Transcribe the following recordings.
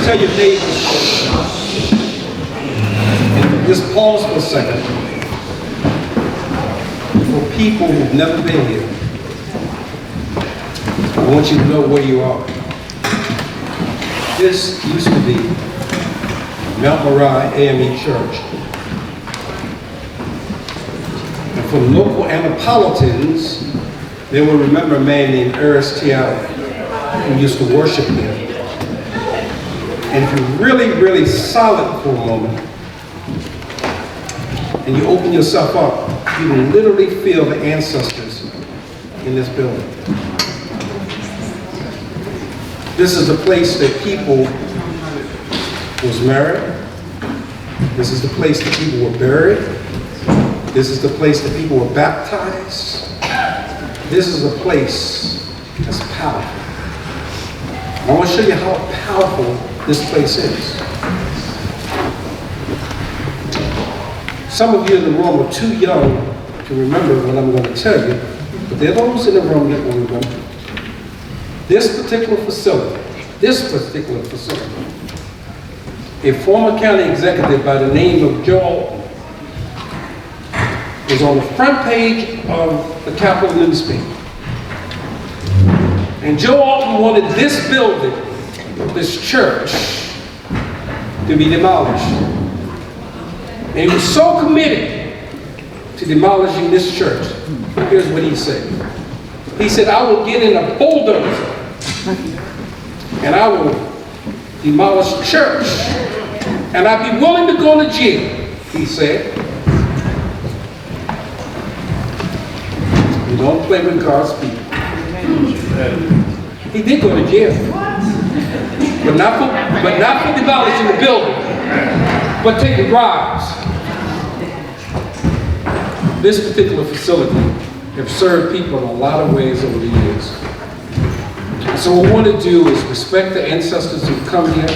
tell your neighbors, and just pause for a second. For people who've never been here, I want you to know where you are. This used to be Mount Moriah AME Church. And for local Annapolitans, they will remember a man named Kinte-Alex who used to worship here. And if you're really, really solid for a moment, and you open yourself up, you can literally feel the ancestors in this building. This is the place that people was married. This is the place that people were buried. This is the place that people were baptized. This is a place that's powerful. I want to show you how powerful this place is. Some of you in the room are too young to remember what I'm going to tell you, but there are those in the room that will remember. This particular facility, a former county executive by the name of Joel was on the front page of the Capital newspaper. And Joe Alton wanted this building, this church, to be demolished. And he was so committed to demolishing this church. Here's what he said. He said, I will get in a bulldozer and I will demolish the church. And I'd be willing to go to jail, he said. You don't play with God's people. He did go to jail. But not for demolishing the building, but taking bribes. This particular facility has served people in a lot of ways over the years. So what we want to do is respect the ancestors who've come here,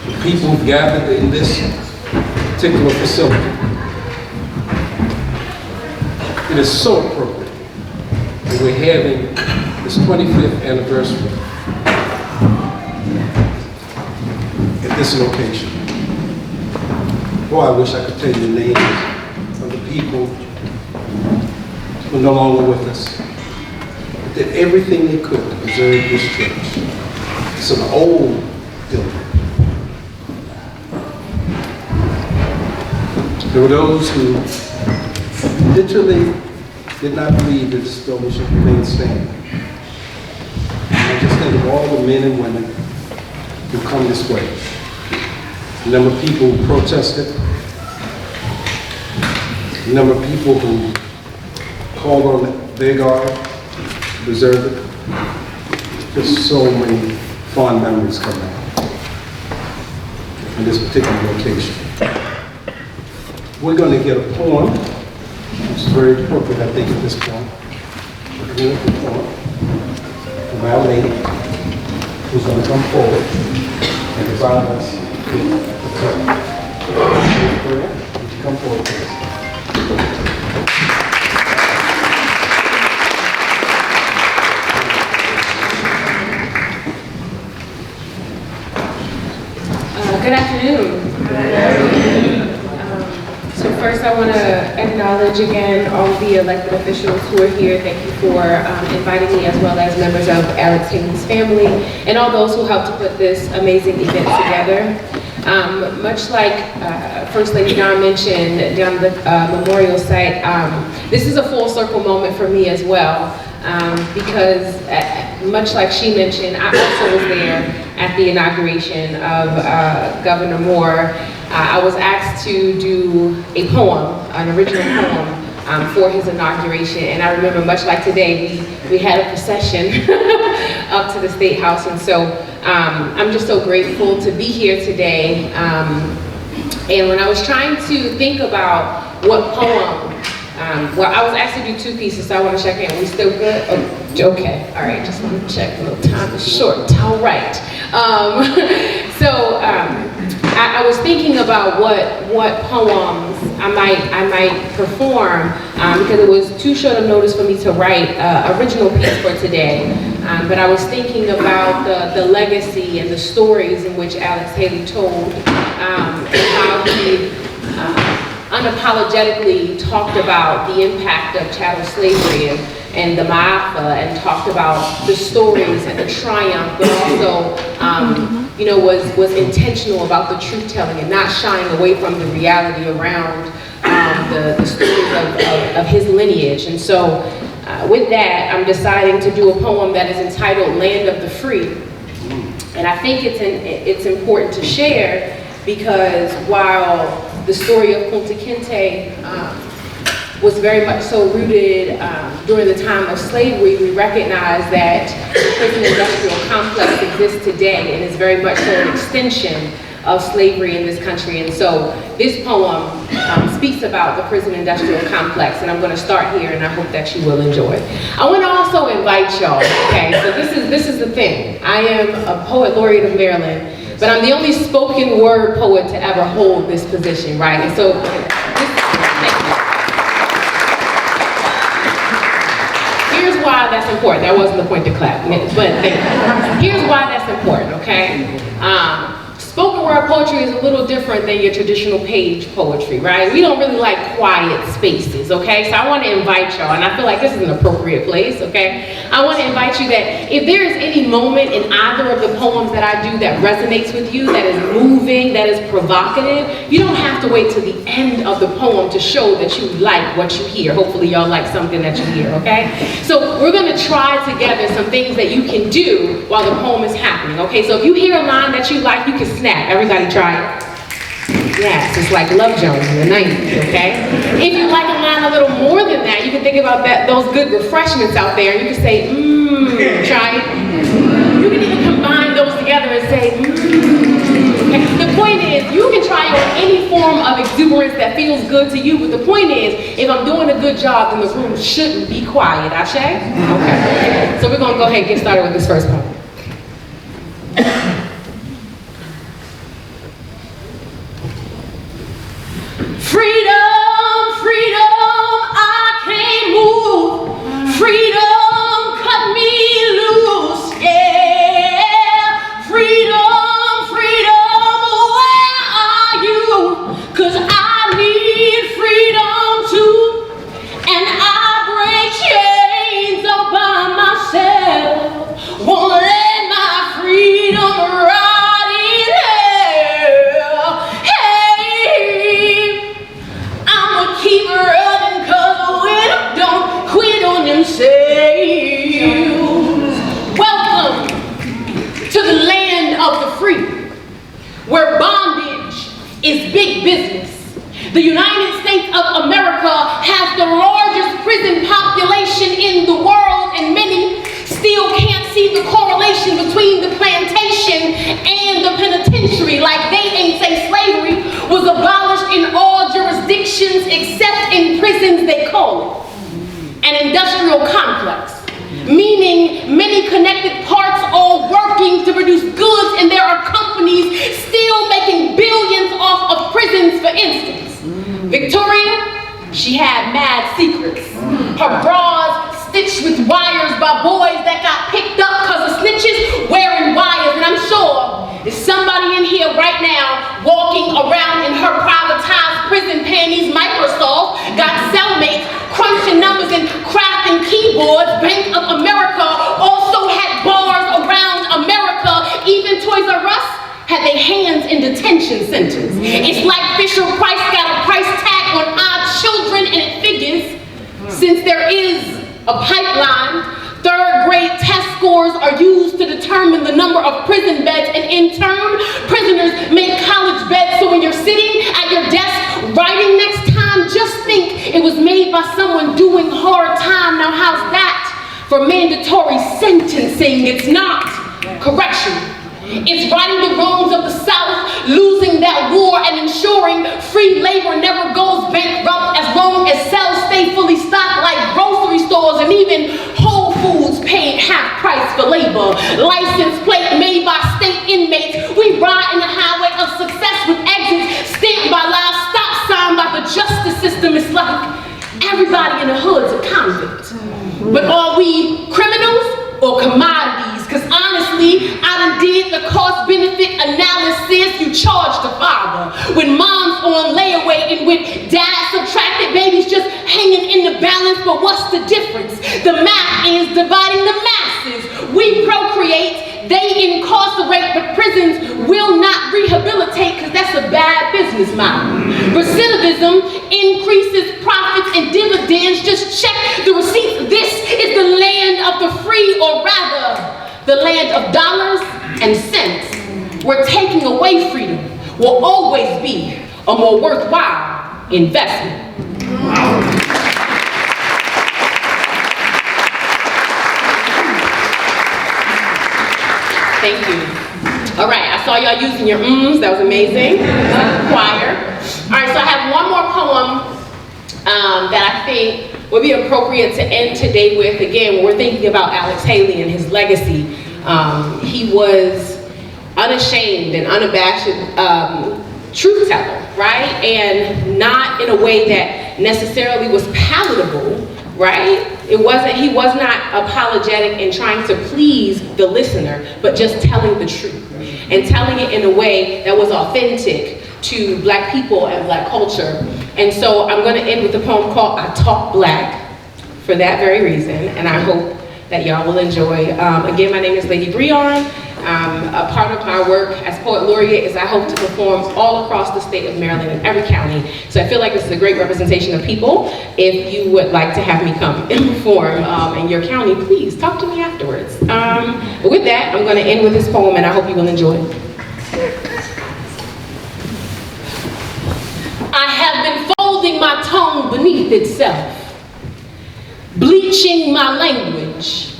the people who've gathered in this particular facility. It is so appropriate that we're having this 25th anniversary at this location. Boy, I wish I could tell you the names of the people who are no longer with us. They did everything they could to preserve this church. It's an old building. There were those who literally did not believe that this building should remain standing. I just think of all the men and women who come this way. The number of people who protested, the number of people who called on their God to preserve it. Just so many fond memories come out in this particular location. We're going to get a poem, which is very appropriate, I think, at this point. We're going to get a poem from our lady, who's going to come forward and provide us with a prayer. Would you come forward, please? Good afternoon. Good afternoon. So first I want to acknowledge again all of the elected officials who are here. Thank you for inviting me, as well as members of Alex Haley's family and all those who helped to put this amazing event together. Much like First Lady Don mentioned down the memorial site, this is a full circle moment for me as well, because much like she mentioned, I also was there at the inauguration of Governor Moore. I was asked to do a poem, an original poem, for his inauguration, and I remember, much like today, we had a procession up to the State House, and so I'm just so grateful to be here today. And when I was trying to think about what poem, well, I was asked to do two pieces, so I want to check in. Are we still good? Oh, okay, all right, just want to check. A little time is short. All right. I was thinking about what poems I might perform because it was too short of notice for me to write original piece for today. But I was thinking about the legacy and the stories in which Alex Haley told, and how he unapologetically talked about the impact of chattel slavery and the Ma'afa, and talked about the stories and the triumph, but also you know, was intentional about the truth telling and not shying away from the reality around the stories of his lineage. And so with that, I'm deciding to do a poem that is entitled Land of the Free. And I think it's important to share because while the story of Kunta Kinte was very much so rooted during the time of slavery, we recognize that the prison industrial complex exists today and is very much so an extension of slavery in this country. And so this poem speaks about the prison industrial complex, and I'm going to start here, and I hope that you will enjoy. I want to also invite y'all, okay, so this is the thing. I am a poet laureate of Maryland, but I'm the only spoken word poet to ever hold this position, right? And so here's why that's important. That wasn't the point to clap, but here's why that's important, okay? Spoken word poetry is a little different than your traditional page poetry, right? We don't really like quiet spaces, okay? So I want to invite y'all, and I feel like this is an appropriate place, okay? I want to invite you that if there is any moment in either of the poems that I do that resonates with you, that is moving, that is provocative, you don't have to wait till the end of the poem to show that you like what you hear. Hopefully y'all like something that you hear, okay? So we're going to try together some things that you can do while the poem is happening, okay? So if you hear a line that you like, you can snap. Everybody try it. Yes, it's like Love Jones in the 90s, okay? If you like a line a little more than that, you can think about those good refreshments out there, and you can say, try it. You can even combine those together and say, Okay? The point is, you can try on any form of exuberance that feels good to you, but the point is, if I'm doing a good job, then the room shouldn't be quiet, Ashe? Okay. So we're gonna go ahead and get started with this first poem. Freedom, freedom, I can't move. Freedom, cut me loose, yeah. Freedom, freedom, where are you? 'Cause I need freedom too. And I break chains all by myself. Won't let my freedom rot in hell. Hey, I'ma keep running 'cause we don't quit on themselves. Welcome to the land of the free, where bondage is big business. The United States of America has the largest prison population in the world, and many still can't see the correlation between the plantation and the penitentiary, like they ain't say slavery was abolished in all jurisdictions except in prisons. They call it an industrial complex, meaning many connected parts all working to produce goods, and there are companies still making billions off of prisons. For instance, Victoria, she had mad secrets. Her bras stitched with wires by boys that got picked up because of snitches wearing wires. And I'm sure there's somebody in here right now walking around in her privatized prison panties. Microsoft got cellmates crunching numbers and crafting keyboards. Bank of America also had bars around America. Even Toys R Us had their hands in detention centers. It's like Fisher Price got a price tag on odd children, and it figures, since there is a pipeline, third grade test scores are used to determine the number of prison beds, and in turn, prisoners make college beds. So when you're sitting at your desk writing next time, just think it was made by someone doing hard time. Now how's that for mandatory sentencing? It's not. Correction. It's righting the wrongs of the South, losing that war, and ensuring free labor never goes bankrupt as long as cells stay fully stocked like grocery stores, and even Whole Foods paid half price for labor. License plate made by state inmates. We ride in the highway of success everybody in the hood's a convict. But are we criminals or commodities? Because honestly, I done did the cost-benefit analysis. You charge the father when mom's on layaway and with dad subtracted, babies just hanging in the balance. But what's the difference? The math is dividing the masses. We procreate, they incarcerate, but prisons will not rehabilitate because that's a bad business model. Recidivism increases profits and dividends. Just check the receipts. This is the land of the free, or rather, the land of dollars and cents. We're taking away freedom. Will always be a more worthwhile investment. Thank you. All right, I saw y'all using your mms. That was amazing. Choir. All right, so I have one more poem that I think would be appropriate to end today with. Again, when we're thinking about Alex Haley and his legacy, he was unashamed and unabashed truth teller, right? And not in a way that necessarily was palatable, right? He was not apologetic in trying to please the listener, but just telling the truth and telling it in a way that was authentic to Black people and Black culture. And so I'm going to end with a poem called I Talk Black for that very reason, and I hope that y'all will enjoy. Again, my name is Lady Breon. A part of my work as Poet Laureate is I hope to perform all across the state of Maryland in every county. So I feel like this is a great representation of people. If you would like to have me come and perform in your county, please talk to me afterwards. But with that, I'm going to end with this poem, and I hope you will enjoy it. I have been folding my tongue beneath itself, bleaching my language,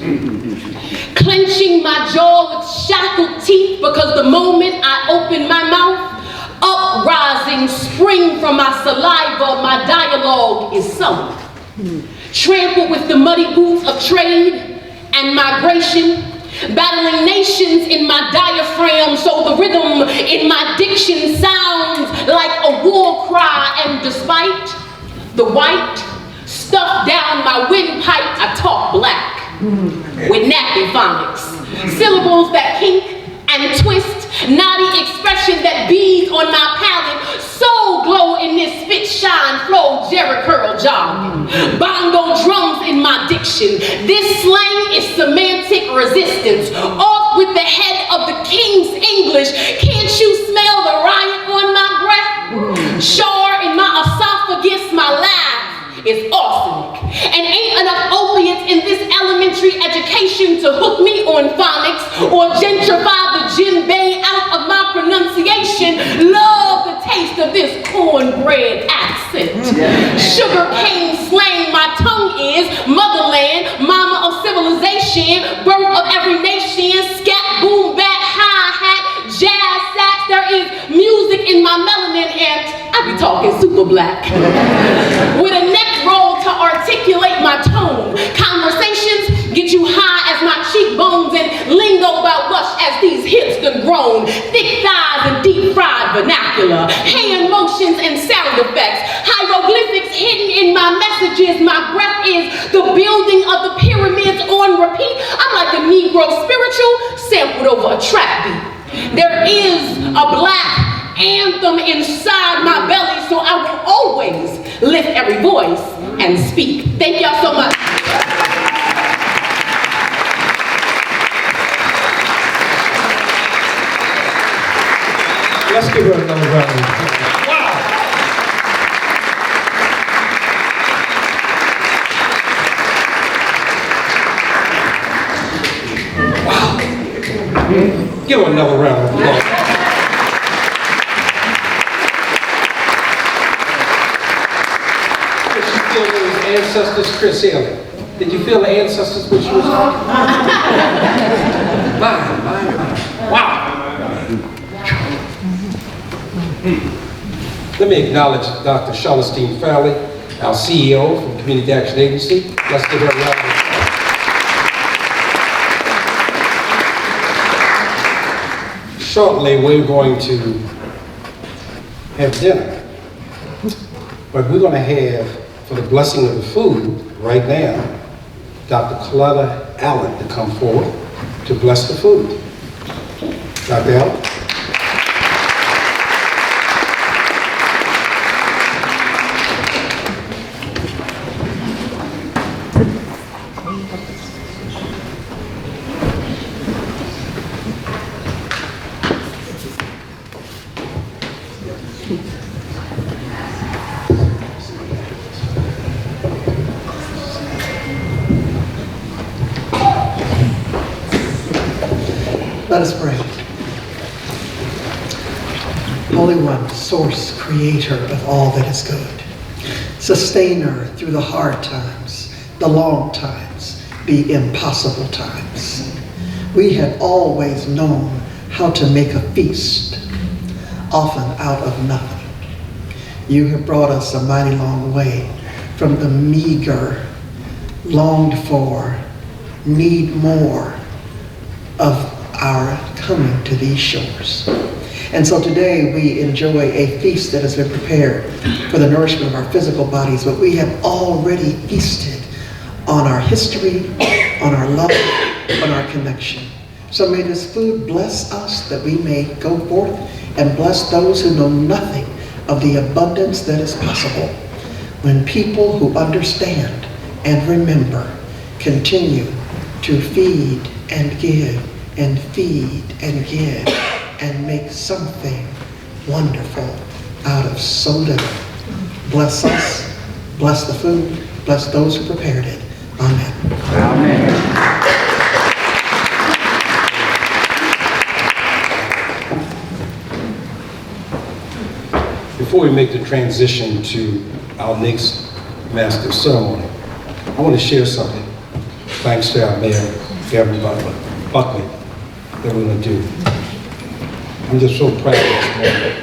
clenching my jaw with shackled teeth, because the moment I open my mouth, uprising spring from my saliva, my dialogue is sunk, trampled with the muddy boots of trade and migration, battling nations in my diaphragm, so the rhythm in my diction sounds like a war cry, and despite the white stuffed down my windpipe, I talk black with nappy phonics, syllables that kink and twist, naughty expression that beads on my palate, soul glow in this spit shine flow, Jerry curl jogging, bongo drums in my diction. This slang is semantic resistance, off with the head of the king's English. Can't you smell the riot on my breath? Char in my esophagus, my laugh is arsenic. And ain't enough opiates in this elementary education to hook me on phonics or gentrify the djembe out of my pronunciation. Love the taste of this cornbread accent. Sugar cane slang, my tongue is motherland, mama of civilization, birth of every nation, scat, boom, bat, hi-hat, jazz sax. There is music in my melanin, and I be talking super black. With a neck roll to articulate my tone. Conversations get you high as my cheekbones, and lingo about lush as these hips done grown. Thick thighs and deep fried vernacular. Hand motions and sound effects. Hieroglyphics hidden in my messages. My breath is the building of the pyramids on repeat. I'm like a Negro spiritual sampled over a trap beat. There is a black anthem inside my belly, so I will always lift every voice and speak. Thank y'all so much. Let's give her another round of applause. Wow! Wow! Give her another round of applause. Ancestors, Kinte-Haley. Did you feel the ancestors when she was talking? My. Wow. Let me acknowledge Dr. Charlestine Farley, our CEO from Community Action Agency. Let's give her a round of applause. Shortly, we're going to have dinner, but we're going to have for the blessing of the food right now, Dr. Kinte-Alex to come forward to bless the food. Dr. Alex? Let us pray. Holy One, source, creator of all that is good, sustainer through the hard times, the long times, the impossible times. We have always known how to make a feast, often out of nothing. You have brought us a mighty long way from the meager, longed for, need more of our coming to these shores. And so today we enjoy a feast that has been prepared for the nourishment of our physical bodies, but we have already feasted on our history, on our love, on our connection. So may this food bless us that we may go forth and bless those who know nothing of the abundance that is possible when people who understand and remember continue to feed and give and feed and give and make something wonderful out of so little. Bless us, bless the food, bless those who prepared it. Amen. Amen. Before we make the transition to our next master ceremony, I want to share something, thanks to our mayor, Gavin Buckley, that we're going to do. I'm just so proud of this moment.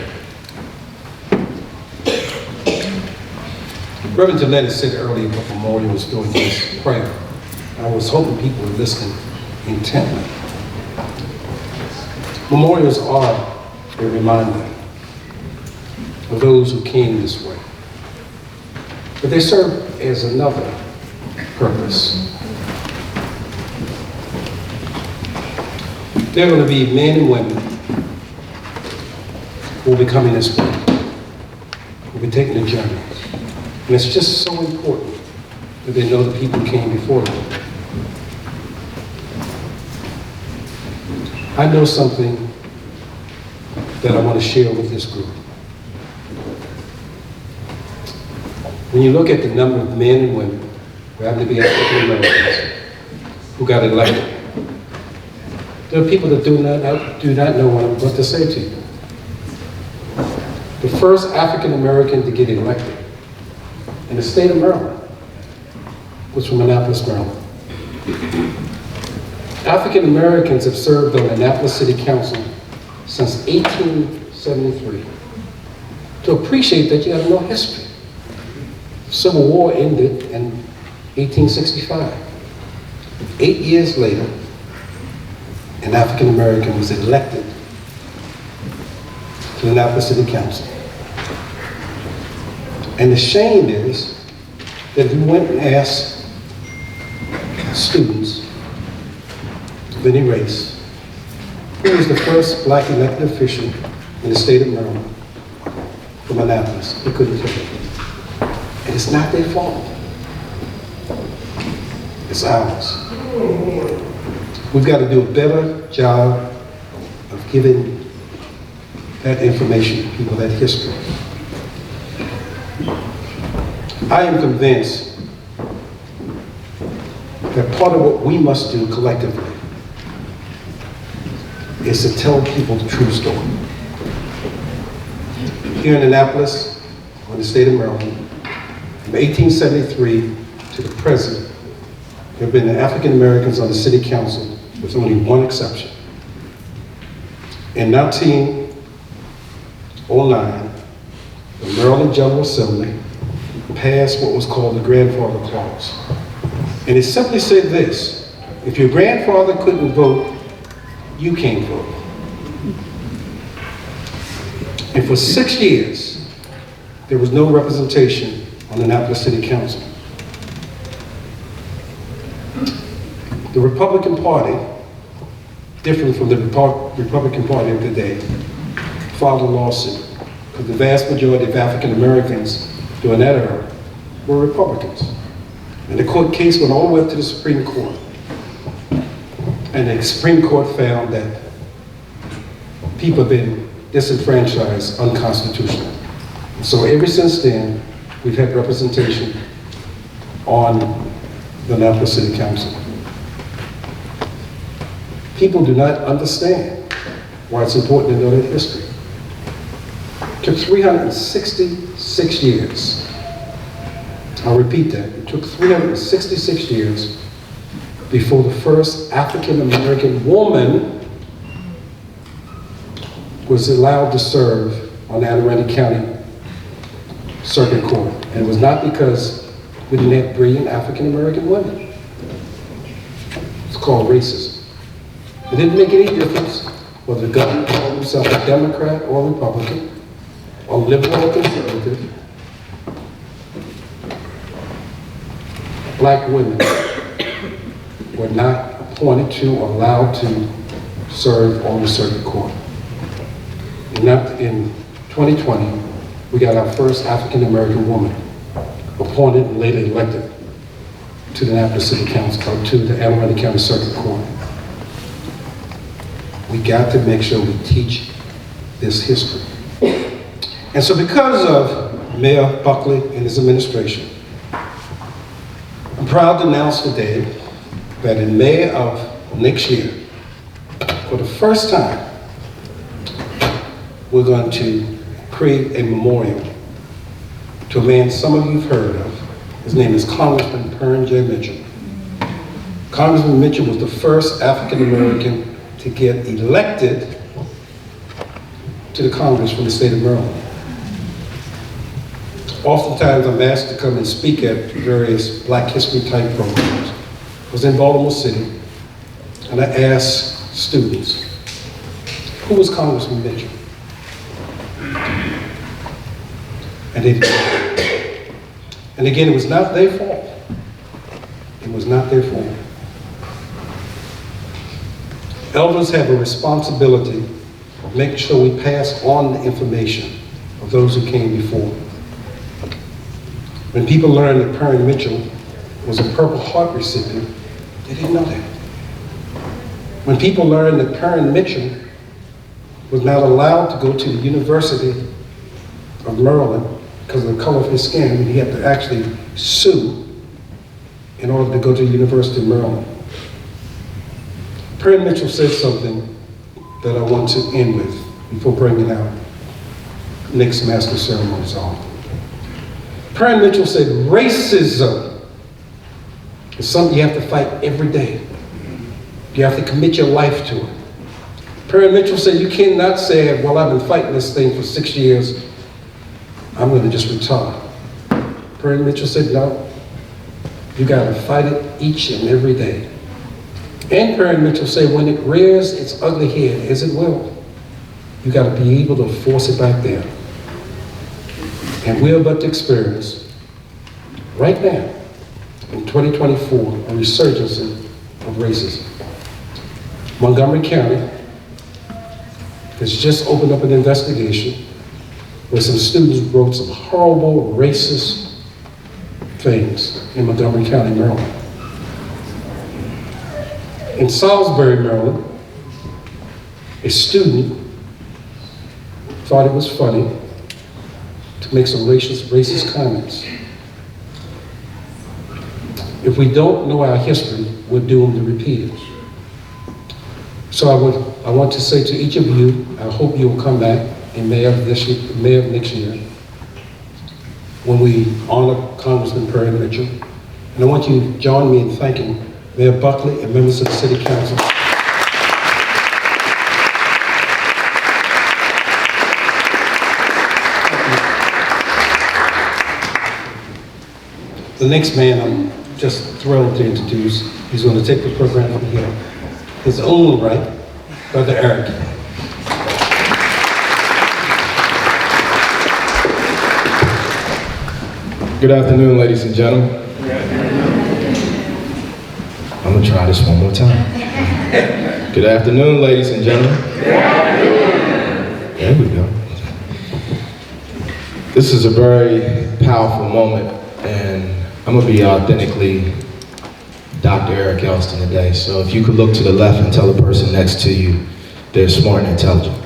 Reverend Gillette said earlier what Memorial was doing this prayer. I was hoping people would listen intently. Memorials are a reminder of those who came this way. But they serve as another purpose. There are going to be men and women who will be coming this way, who will be taking the journey. And it's just so important that they know the people who came before them. I know something that I want to share with this group. When you look at the number of men and women who happen to be African Americans who got elected, there are people that do not know what to say to you. The first African American to get elected in the state of Maryland was from Annapolis, Maryland. African Americans have served on Annapolis City Council since 1873. To appreciate that, you have no history. The Civil War ended in 1865. 8 years later, an African American was elected to the Annapolis City Council. And the shame is that if you went and asked students of any race, who was the first black elected official in the state of Maryland from Annapolis, they couldn't tell you. And it's not their fault. It's ours. We've got to do a better job of giving that information to people, that history. I am convinced that part of what we must do collectively is to tell people the true story. Here in Annapolis, or in the state of Maryland, from 1873 to the present, there have been African Americans on the city council with only one exception. In 1909, the Maryland General Assembly passed what was called the Grandfather Clause. And it simply said this: if your grandfather couldn't vote, you can't vote. And for 6 years, there was no representation on Annapolis City Council. The Republican Party, different from the Republican Party of today, filed a lawsuit because the vast majority of African Americans during that era were Republicans. And the court case went all the way up to the Supreme Court. And the Supreme Court found that people have been disenfranchised unconstitutionally. So ever since then, we've had representation on the Annapolis City Council. People do not understand why it's important to know that history. It took 366 years. I'll repeat that. It took 366 years before the first African American woman was allowed to serve on the Anne Arundel County Circuit Court. And it was not because we didn't have brilliant African American women. It's called racism. It didn't make any difference whether the governor called himself a Democrat or Republican, or liberal or conservative. Black women were not appointed to or allowed to serve on the circuit court. In 2020, we got our first African American woman appointed and later elected to the Annapolis City Council, or to the Anne Arundel County Circuit Court. We got to make sure we teach this history. And so because of Mayor Buckley and his administration, I'm proud to announce today that in May of next year, for the first time, we're going to create a memorial to a man some of you have heard of. His name is Congressman Pern J. Mitchell. Congressman Mitchell was the first African American to get elected to the Congress from the state of Maryland. Oftentimes I'm asked to come and speak at various Black History type programs. I was in Baltimore City and I asked students, who was Congressman Mitchell? And they didn't. And again, it was not their fault. It was not their fault. Elders have a responsibility of making sure we pass on the information of those who came before. When people learned that Pern Mitchell was a Purple Heart recipient, they didn't know that. When people learned that Pern Mitchell was not allowed to go to the University of Maryland because of the color of his skin, he had to actually sue in order to go to the University of Maryland. Pern Mitchell said something that I want to end with before bringing out next Master Ceremony song. Pern Mitchell said, racism is something you have to fight every day. You have to commit your life to it. Pern Mitchell said, you cannot say, well, I've been fighting this thing for 6 years, I'm going to just retire. Pern Mitchell said, no, you got to fight it each and every day. And Pern Mitchell said, when it rears its ugly head, as it will, you got to be able to force it back there. And we're about to experience, right now, in 2024, a resurgence of racism. Montgomery County has just opened up an investigation where some students wrote some horrible racist things in Montgomery County, Maryland. In Salisbury, Maryland, a student thought it was funny to make some racist comments. If we don't know our history, we're doomed to repeat it. So I want to say to each of you, I hope you will come back in May of next year, when we honor Congressman Pern Mitchell. And I want you to join me in thanking Mayor Buckley and members of the City Council. The next man I'm just thrilled to introduce, he's going to take the program from here, his own right, Brother Eric. Good afternoon, ladies and gentlemen. I'm gonna try this one more time. Good afternoon, ladies and gentlemen. There we go. This is a very powerful moment, and I'm gonna be authentically Dr. Eric Elston today. So if you could look to the left and tell the person next to you they're smart and intelligent.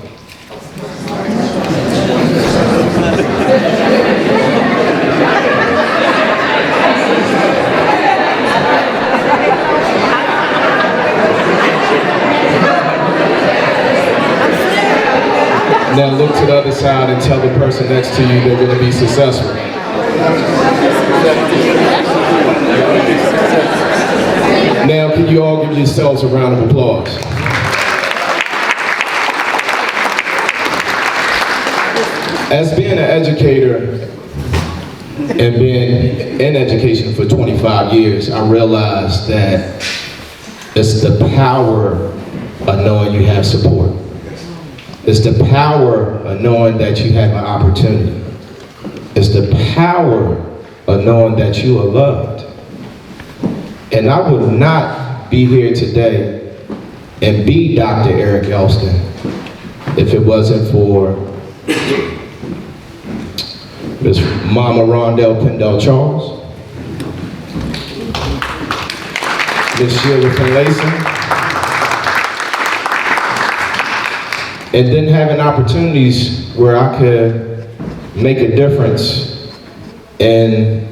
Now look to the other side and tell the person next to you they're going to be successful. Now can you all give yourselves a round of applause? As being an educator and being in education for 25 years, I realized that it's the power of knowing you have support. It's the power of knowing that you have an opportunity. It's the power of knowing that you are loved. And I would not be here today and be Dr. Eric Elston if it wasn't for Miss Mama Rondell Pendell Charles, Miss Sheila Finlayson, and then having opportunities where I could make a difference and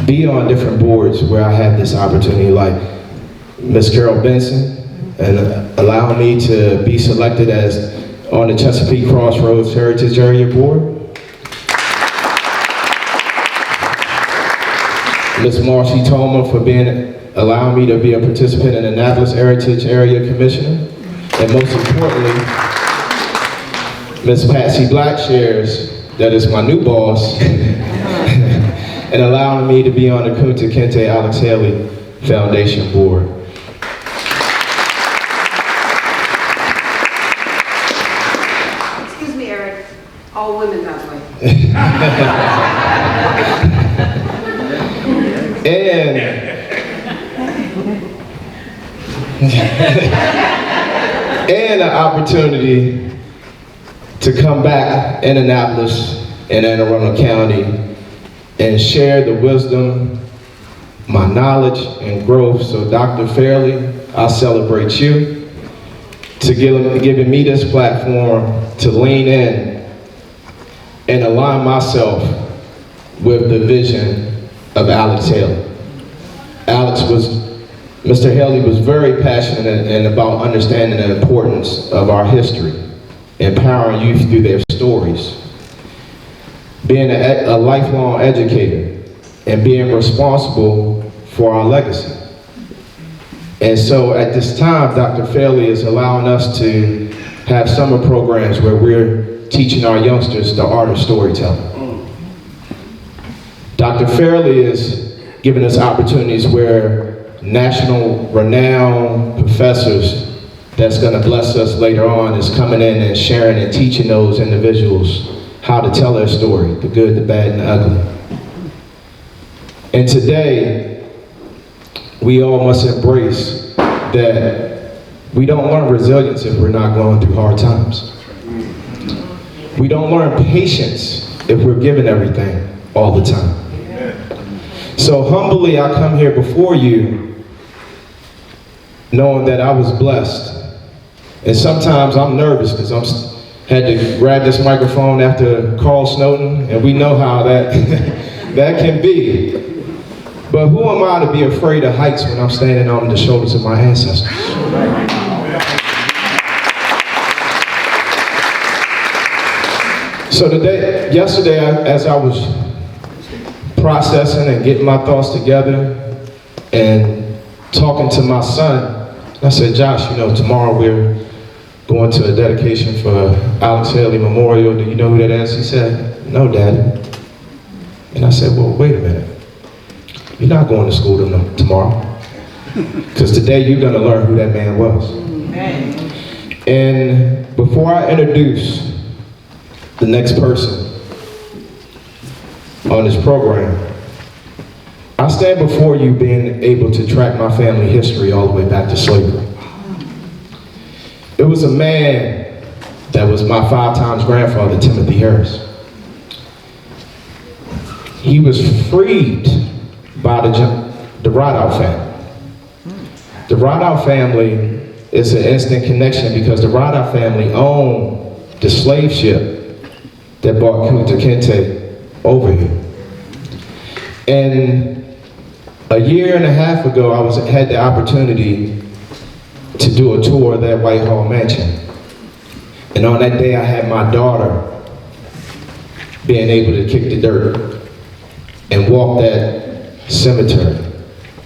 be on different boards where I had this opportunity, like Miss Carol Benson, and allowing me to be selected as on the Chesapeake Crossroads Heritage Area Board. Miss Marcy Toma for allowing me to be a participant in Annapolis Heritage Area Commissioner. And most importantly, Miss Patsy Blackshares, that is my new boss, and allowing me to be on the Kunta Kinte-Alex Haley Foundation Board. Excuse me, Eric, all women that way. And an opportunity to come back in Annapolis and Anne Arundel County and share the wisdom, my knowledge and growth. So Dr. Fairley, I celebrate you to giving me this platform to lean in and align myself with the vision of Alex Haley. Mr. Haley was very passionate and about understanding the importance of our history, empowering youth through their stories, being a lifelong educator, and being responsible for our legacy. And so at this time, Dr. Fairley is allowing us to have summer programs where we're teaching our youngsters the art of storytelling. Dr. Fairley is giving us opportunities where national renowned professors that's going to bless us later on is coming in and sharing and teaching those individuals how to tell their story, the good, the bad, and the ugly. And today, we all must embrace that we don't learn resilience if we're not going through hard times. We don't learn patience if we're given everything all the time. So humbly, I come here before you knowing that I was blessed. And sometimes I'm nervous because had to grab this microphone after Carl Snowden, and we know how that, that can be. But who am I to be afraid of heights when I'm standing on the shoulders of my ancestors? So yesterday, as I was processing and getting my thoughts together and talking to my son, I said, Josh, tomorrow we're going to a dedication for Alex Haley Memorial. Do you know who that is? He said, no, Daddy. And I said, well, wait a minute. You're not going to school tomorrow. Because today you're going to learn who that man was. Amen. And before I introduce the next person, on this program. I stand before you being able to track my family history all the way back to slavery. It was a man that was my 5 times grandfather, Timothy Harris. He was freed by the Rideout family. The Rideout family is an instant connection because the Rideout family owned the slave ship that brought Kunta Kinte over here. And a year and a half ago, I had the opportunity to do a tour of that Whitehall mansion. And on that day, I had my daughter being able to kick the dirt and walk that cemetery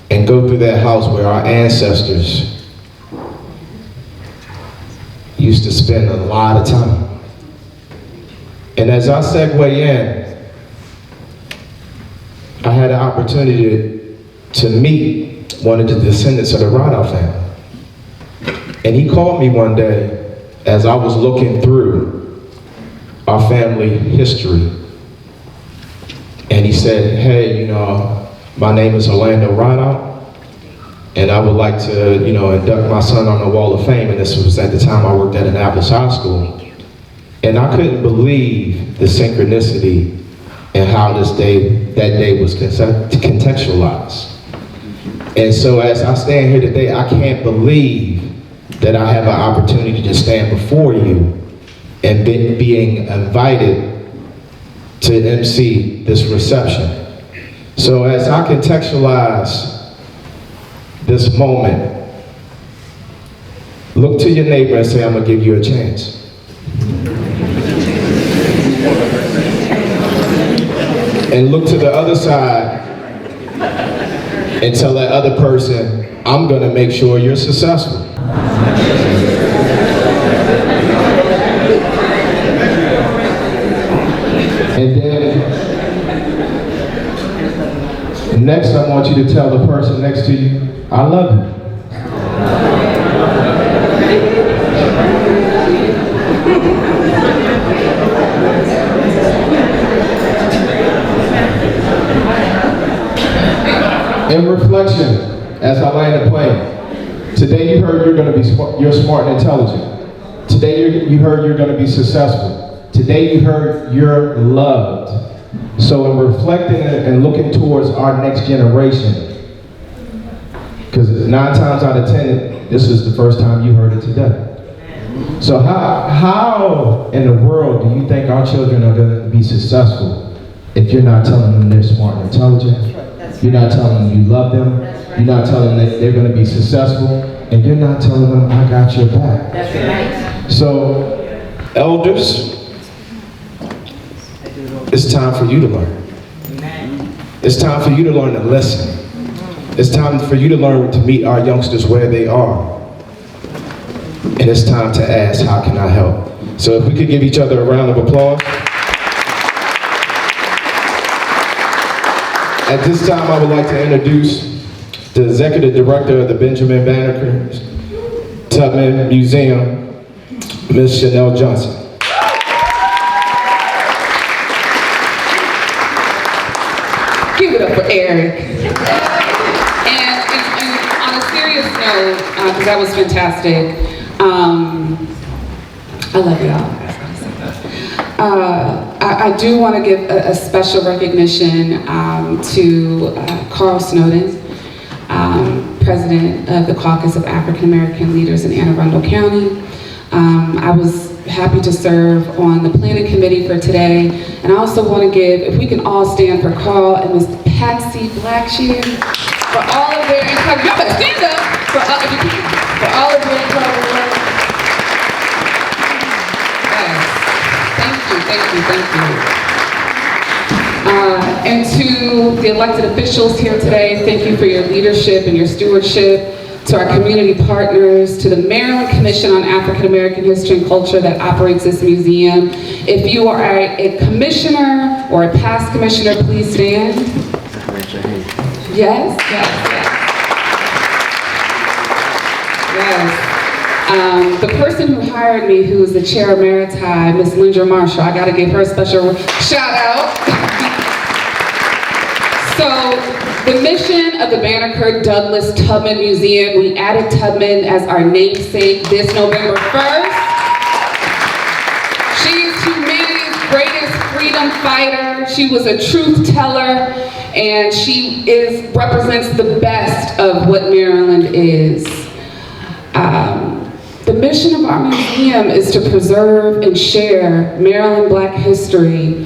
and go through that house where our ancestors used to spend a lot of time. And as I segue in, I had an opportunity to meet one of the descendants of the Rideout family. And he called me one day as I was looking through our family history. And he said, hey, my name is Orlando Rideout, and I would like to, induct my son on the Wall of Fame. And this was at the time I worked at Annapolis High School. And I couldn't believe the synchronicity and how that day was contextualized. And so as I stand here today, I can't believe that I have an opportunity to stand before you and being invited to MC this reception. So as I contextualize this moment, look to your neighbor and say, I'm gonna give you a chance. And look to the other side and tell that other person, I'm gonna make sure you're successful. And then, next I want you to tell the person next to you, I love you. In reflection, as I land the plane, today you heard you're smart and intelligent. Today you heard you're going to be successful. Today you heard you're loved. So in reflecting and looking towards our next generation, because 9 times out of 10, this is the first time you heard it today. So how in the world do you think our children are going to be successful if you're not telling them they're smart and intelligent? You're not telling them you love them. You're not telling them that they're going to be successful. And you're not telling them, I got your back. That's right. So, elders, it's time for you to learn. It's time for you to learn to listen. It's time for you to learn to meet our youngsters where they are. And it's time to ask, how can I help? So if we could give each other a round of applause. At this time, I would like to introduce the Executive Director of the Banneker Tubman Museum, Ms. Chanel Johnson. Give it up for Eric. And on a serious note, because that was fantastic, I love y'all. I do want to give a special recognition to Carl Snowden, President of the Caucus of African American Leaders in Anne Arundel County. I was happy to serve on the planning committee for today. And I also want to give, if we can all stand for Carl and Ms. Patsy Blackshear for all of their incredible, y'all better stand up for all of their incredible work. Thank you. And to the elected officials here today, thank you for your leadership and your stewardship. To our community partners, to the Maryland Commission on African American History and Culture that operates this museum. If you are a commissioner or a past commissioner, please stand. Yes. The person who hired me, who is the chair of Maritime, Ms. Lindra Marshall, I gotta give her a special shout out. So the mission of the Banneker Douglas Tubman Museum, we added Tubman as our namesake this November 1st. She is humanity's greatest freedom fighter. She was a truth teller, and she represents the best of what Maryland is. The mission of our museum is to preserve and share Maryland Black history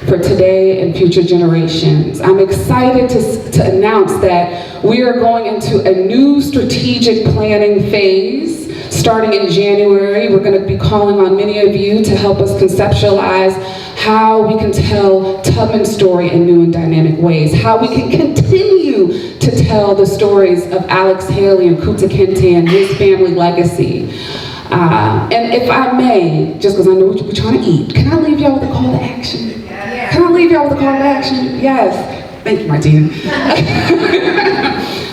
for today and future generations. I'm excited to announce that we are going into a new strategic planning phase starting in January. We're going to be calling on many of you to help us conceptualize how we can tell Tubman's story in new and dynamic ways, how we can continue to tell the stories of Kinte-Haley and Kunta Kinte and his family legacy. And if I may, just because I know we're trying to eat, can I leave y'all with a call to action? Can I leave y'all with a call to action? Yes. Thank you, Martina.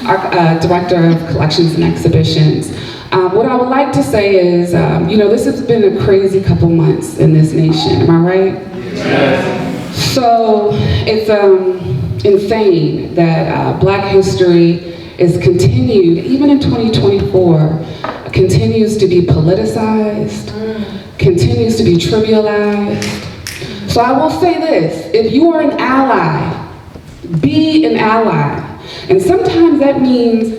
Our Director of Collections and Exhibitions. What I would like to say is, this has been a crazy couple months in this nation, am I right? Yes. So it's insane that Black history is continued, even in 2024, continues to be politicized, continues to be trivialized. So I will say this, if you are an ally, be an ally. And sometimes that means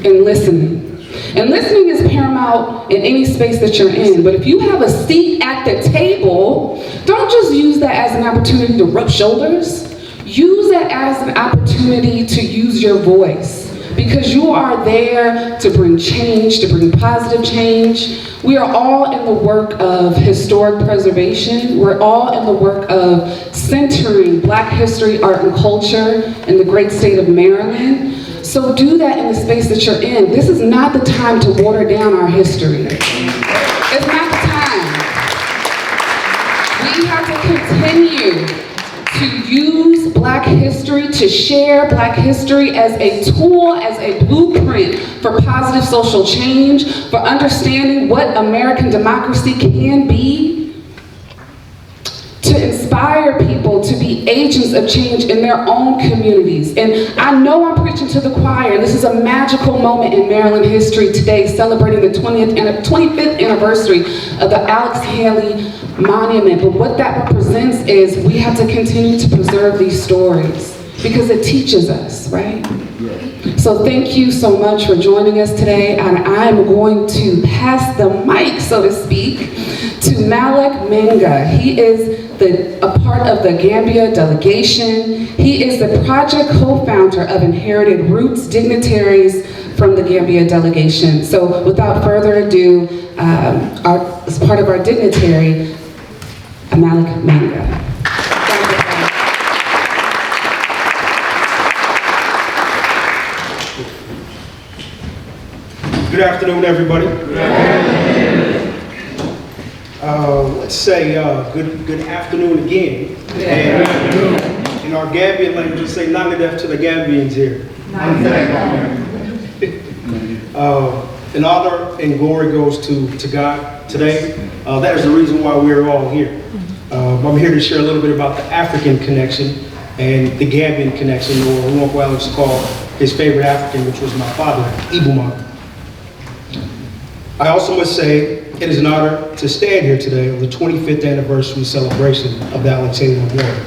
in listening. And listening is paramount in any space that you're in. But if you have a seat at the table, don't just use that as an opportunity to rub shoulders. Use that as an opportunity to use your voice. Because you are there to bring change, to bring positive change. We are all in the work of historic preservation. We're all in the work of centering Black history, art, and culture in the great state of Maryland. So do that in the space that you're in. This is not the time to water down our history. It's not the time. We have to continue to use Black history, to share Black history as a tool, as a blueprint for positive social change, for understanding what American democracy can be, to inspire people to be agents of change in their own communities. And I know I'm preaching to the choir. This is a magical moment in Maryland history today, celebrating the 25th anniversary of the Kinte-Haley Monument. But what that represents is we have to continue to preserve these stories because it teaches us, right? So thank you so much for joining us today, and I'm going to pass the mic, so to speak, to Malik Menga. He is a part of the Gambia delegation. He is the project co-founder of Inherited Roots Dignitaries from the Gambia delegation. So without further ado, as part of our dignitary, Malik Menga. Good afternoon, everybody. Good afternoon. Let's say good afternoon again. And in our Gambian language, we say Nangadef to the Gambians here. An honor and glory goes to God today. That is the reason why we're all here. I'm here to share a little bit about the African connection and the Gambian connection, or what Alex called his favorite African, which was my father, Ibuma. I also must say it is an honor to stand here today on the 25th anniversary celebration of the Alexander Memorial.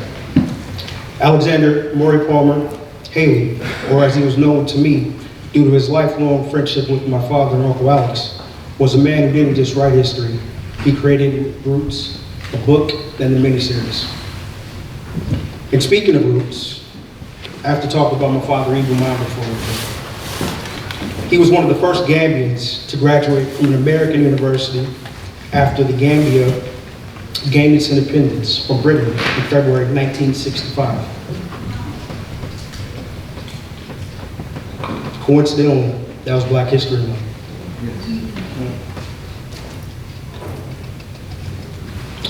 Alexander Murray Palmer Haley, or as he was known to me, due to his lifelong friendship with my father and Uncle Alex, was a man who didn't just write history. He created Roots, a book, and the miniseries. And speaking of Roots, I have to talk about my father, Ibuma, before. He was one of the first Gambians to graduate from an American university after the Gambia gained its independence from Britain in February 1965. Coincidentally, that was Black History Month.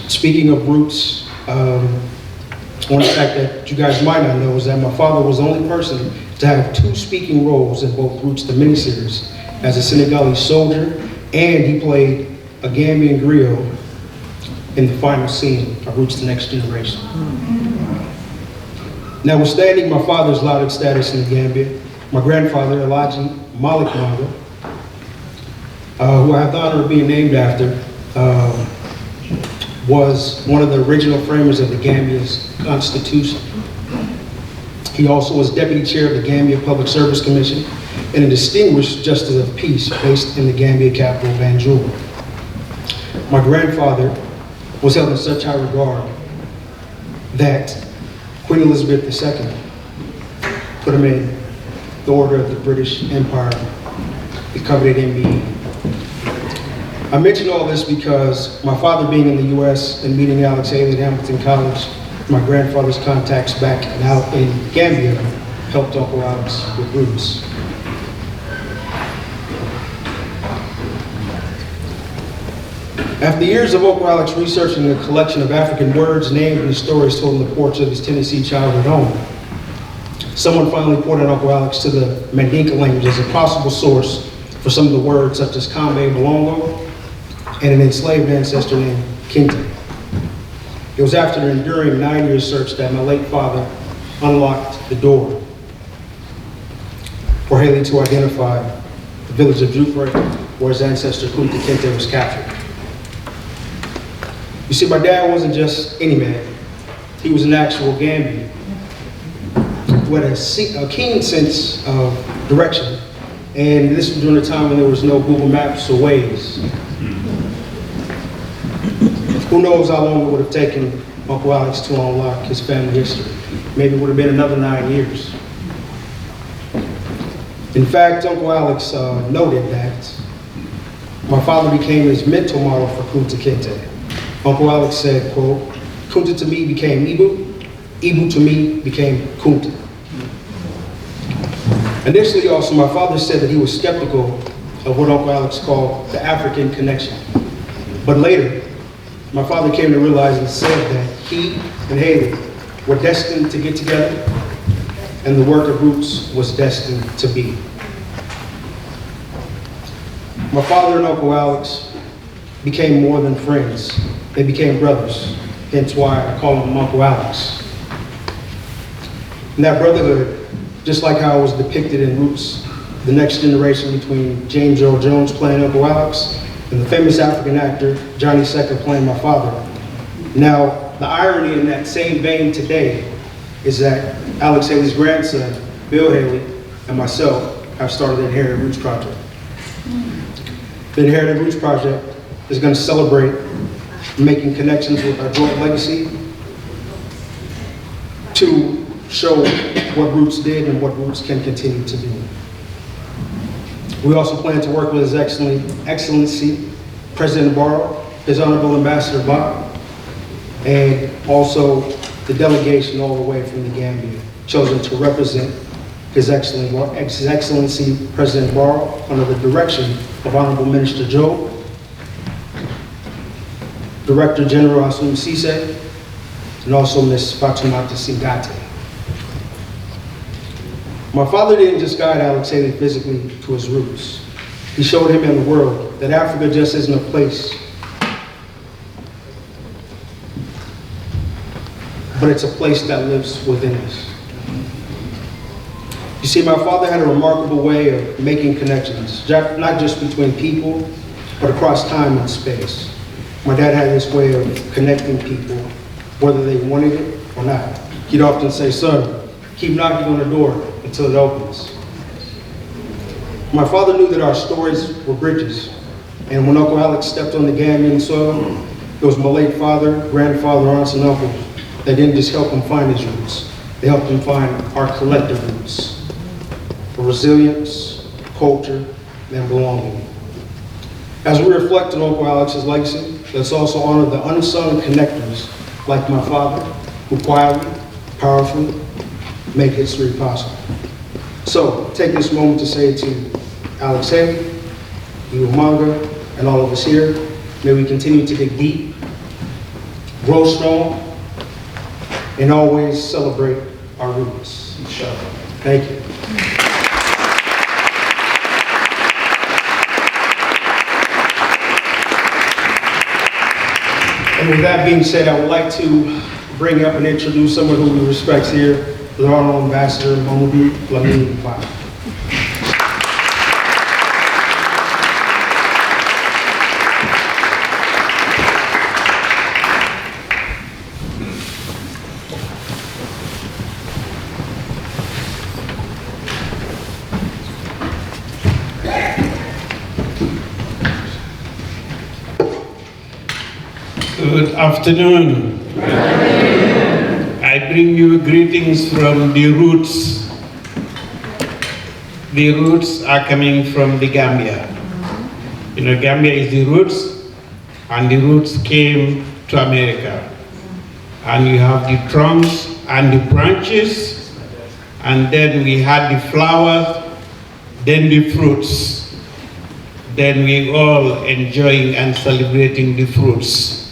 Speaking of roots, one fact that you guys might not know is that my father was the only person to have 2 speaking roles in both Roots the miniseries, as a Senegalese soldier, and he played a Gambian griot in the final scene of Roots the Next Generation. Notwithstanding my father's lauded status in the Gambia, my grandfather, Elijah Malik Manga, who I have the honor of being named after, was one of the original framers of the Gambia's constitution. He also was deputy chair of the Gambia Public Service Commission and a distinguished justice of peace based in the Gambia capital, Banjul. My grandfather was held in such high regard that Queen Elizabeth II put him in the Order of the British Empire, the coveted MBE. I mention all this because my father being in the US and meeting Alex Haley at Hamilton College, my grandfather's contacts back and out in Gambia helped Uncle Alex with roots. After years of Uncle Alex researching a collection of African words, names, and stories told in the porch of his Tennessee childhood home, someone finally pointed Uncle Alex to the Mandinka language as a possible source for some of the words such as Kambe Malongo and an enslaved ancestor named Kinte. It was after an enduring 9-year search that my late father unlocked the door for Haley to identify the village of Jupre, where his ancestor Kunta Kinte was captured. You see, my dad wasn't just any man. He was an actual Gambian who had a keen sense of direction. And this was during a time when there was no Google Maps or Waze. Who knows how long it would have taken Uncle Alex to unlock his family history. Maybe it would have been another 9 years. In fact, Uncle Alex noted that my father became his mental model for Kunta Kinte. Uncle Alex said, quote, "Kunta to me became Ibu, Ibu to me became Kunta." Initially also, my father said that he was skeptical of what Uncle Alex called the African connection. But later, my father came to realize and said that he and Haley were destined to get together, and the work of Roots was destined to be. My father and Uncle Alex became more than friends. They became brothers, hence why I call him Uncle Alex. And that brotherhood, just like how it was depicted in Roots, the next generation between James Earl Jones playing Uncle Alex and the famous African actor Johnny Secker playing my father. Now, the irony in that same vein today is that Alex Haley's grandson, Bill Haley, and myself have started the Inherited Roots Project. The Inherited Roots Project is going to celebrate making connections with our joint legacy to show what Roots did and what Roots can continue to do. We also plan to work with His Excellency President Barrow, His Honorable Ambassador Bob, and also the delegation all the way from the Gambia, chosen to represent His Excellency President Barrow under the direction of Honorable Minister Joe, Director General Asum Sise, and also Ms. Fatoumata Singate. My father didn't just guide Alex Haley physically to his roots. He showed him and the world that Africa just isn't a place, but it's a place that lives within us. You see, my father had a remarkable way of making connections, not just between people, but across time and space. My dad had this way of connecting people, whether they wanted it or not. He'd often say, "Son, keep knocking on the door until it opens." My father knew that our stories were bridges, and when Uncle Alex stepped on the Gambian soil, it was my late father, grandfather, aunts, and uncles that didn't just help him find his roots. They helped him find our collective roots for resilience, culture, and belonging. As we reflect on Uncle Alex's legacy, let's also honor the unsung connectors like my father, who quietly, powerfully make history possible. So, take this moment to say to Alex Haley, Ibu Manga, and all of us here, may we continue to dig deep, grow strong, and always celebrate our roots. Thank you. And with that being said, I would like to bring up and introduce someone who we respect here, with our own Ambassador Mamoudou Lamine Ba. Good afternoon. I bring you greetings from the roots. The roots are coming from the Gambia. You know, Gambia is the roots, and the roots came to America. And you have the trunks and the branches, and then we had the flowers, then the fruits. Then we all enjoying and celebrating the fruits.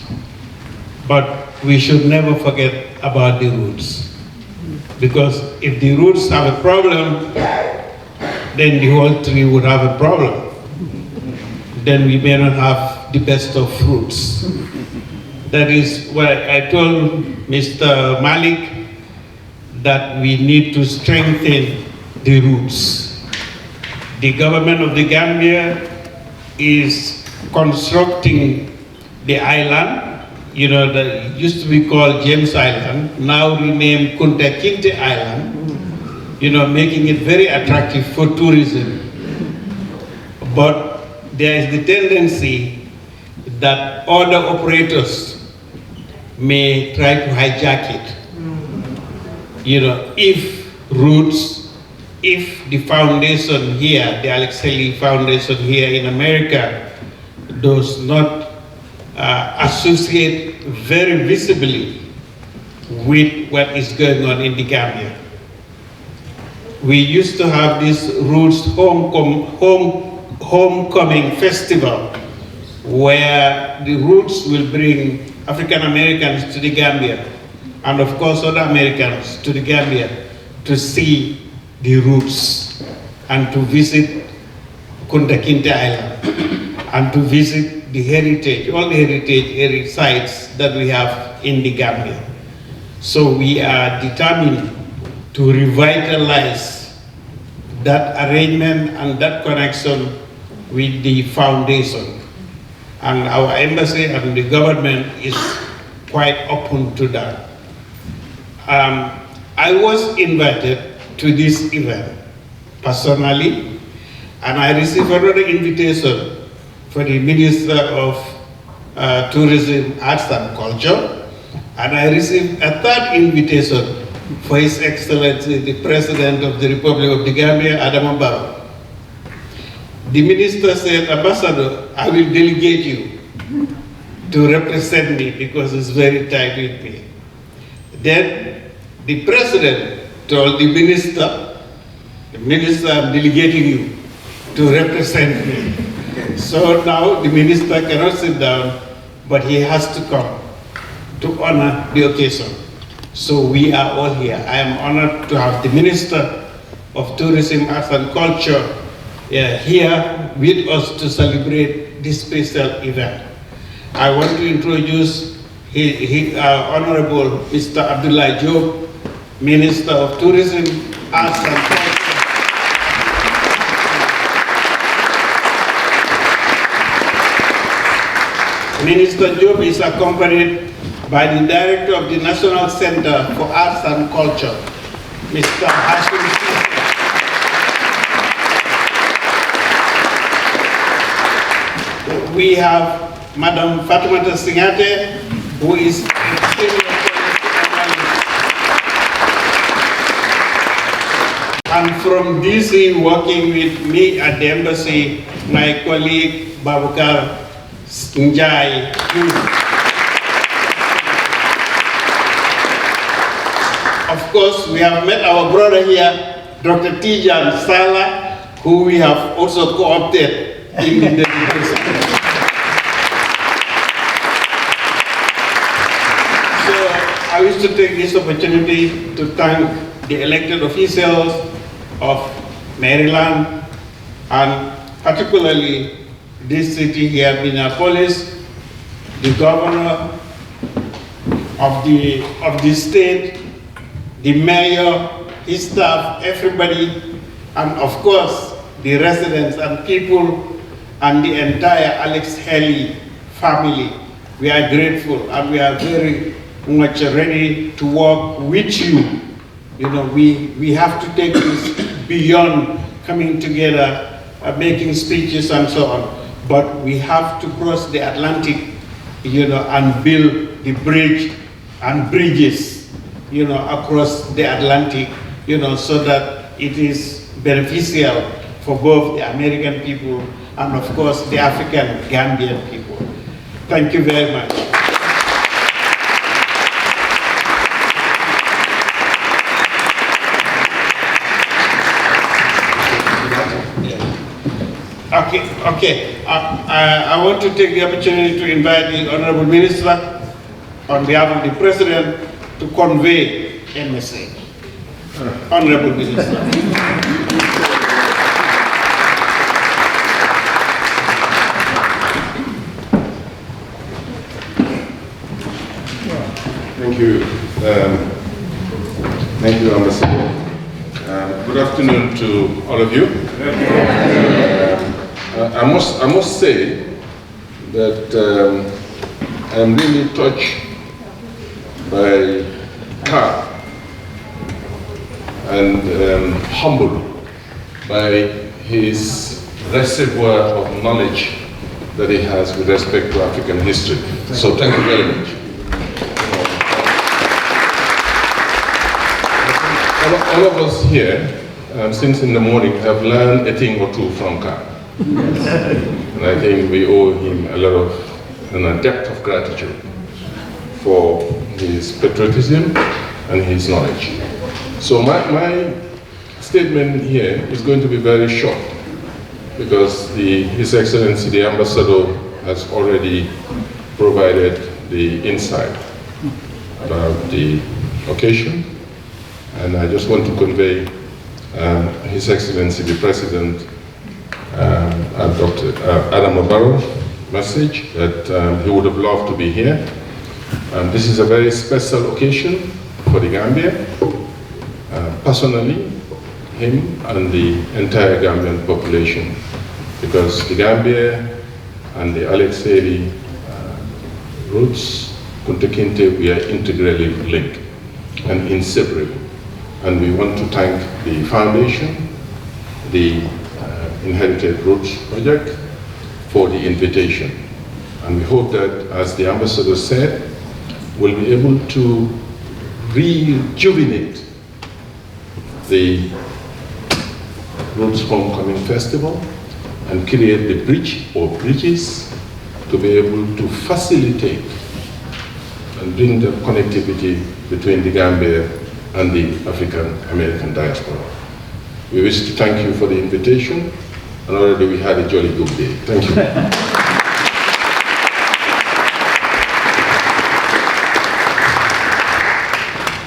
But we should never forget about the roots. Because if the roots have a problem, then the whole tree would have a problem. Then we may not have the best of fruits. That is why I told Mr. Malik that we need to strengthen the roots. The government of the Gambia is constructing the island. You know, that used to be called James Island, now renamed Kinte-Island, you know, making it very attractive for tourism. But there is the tendency that other operators may try to hijack it. You know, if roots, if the foundation here, the Alex Haley Foundation here in America, does not associate very visibly with what is going on in the Gambia. We used to have this Roots Homecoming Festival, where the Roots will bring African Americans to the Gambia, and of course other Americans to the Gambia to see the roots and to visit Kunta Kinte-Island and to visit the heritage, all the heritage sites that we have in the Gambia. So we are determined to revitalize that arrangement and that connection with the foundation. And our embassy and the government is quite open to that. I was invited to this event personally, and I received another invitation for the Minister of Tourism, Arts and Culture, and I received a third invitation for His Excellency, the President of the Republic of the Gambia, Adama Barrow. The Minister said, Ambassador, I will delegate you to represent me because it's very tight with me. Then the President told the Minister, I'm delegating you to represent me. So now the Minister cannot sit down, but he has to come to honor the occasion. So we are all here. I am honored to have the Minister of Tourism, Arts and Culture here with us to celebrate this special event. I want to introduce Honorable Mr. Abdullah Job, Minister of Tourism, Arts and Culture. Minister Job is accompanied by the Director of the National Center for Arts and Culture, Mr. Hashim Sisi. We have Madam Fatimata Singate, who is senior and from DC, working with me at the embassy, my colleague Babukar Njai. Of course, we have met our brother here, Dr. Tijan Sala, who we have also co-opted in the delegation. So I wish to take this opportunity to thank the elected officials of Maryland, and particularly this city here, Minneapolis, the governor of the state, the mayor, his staff, everybody, and of course, the residents and people and the entire Kinte-Haley family. We are grateful and we are very much ready to work with you. You know, we have to take this beyond coming together, making speeches and so on. But we have to cross the Atlantic, you know, and build the bridge and bridges, you know, across the Atlantic, you know, so that it is beneficial for both the American people and of course the African Gambian people. Thank you very much. Okay. I want to take the opportunity to invite the Honorable Minister on behalf of the President to convey a message. Honorable Minister. Thank you. Thank you, Ambassador. Good afternoon to all of you. I must say that I'm really touched by her and humbled by his reservoir of knowledge that he has with respect to African history. So thank you very much. All of us here, since in the morning, have learned a thing or two from Khan. And I think we owe him a lot of, a depth of gratitude for his patriotism and his knowledge. So my statement here is going to be very short, because His Excellency the Ambassador has already provided the insight about the occasion. And I just want to convey His Excellency the President, Dr. Adam Barrow's message that he would have loved to be here. This is a very special occasion for the Gambia. Personally, him and the entire Gambian population, because the Gambia and the Kinte-Haley roots, Kunta Kinte, we are integrally linked and inseparable. And we want to thank the foundation, the Inherited Roots Project, for the invitation. And we hope that, as the Ambassador said, we'll be able to rejuvenate the Roots Homecoming Festival and create the bridge or bridges to be able to facilitate and bring the connectivity between the Gambia and the African American diaspora. We wish to thank you for the invitation, and already we had a jolly good day. Thank you.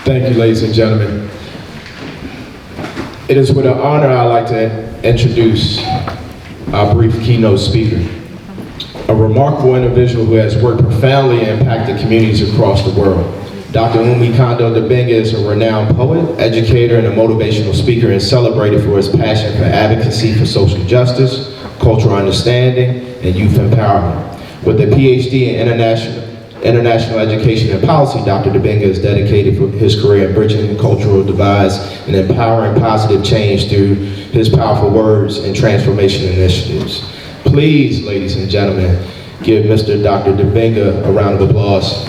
Thank you, ladies and gentlemen. It is with an honor I'd like to introduce our brief keynote speaker, a remarkable individual who has worked profoundly and impacted communities across the world. Dr. Kondo Dibinga is a renowned poet, educator, and a motivational speaker, and celebrated for his passion for advocacy for social justice, cultural understanding, and youth empowerment. With a PhD in international education and policy, Dr. Dibinga is dedicated for his career in bridging cultural divides and empowering positive change through his powerful words and transformation initiatives. Please, ladies and gentlemen, give Mr. Dr. Dibinga a round of applause.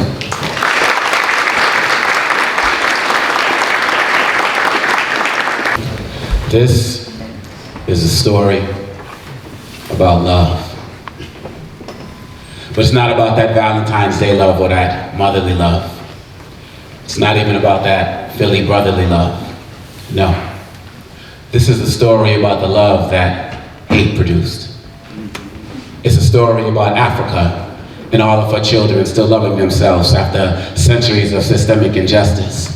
This is a story about love. But it's not about that Valentine's Day love or that motherly love. It's not even about that Philly brotherly love. No. This is a story about the love that hate produced. It's a story about Africa and all of her children still loving themselves after centuries of systemic injustice.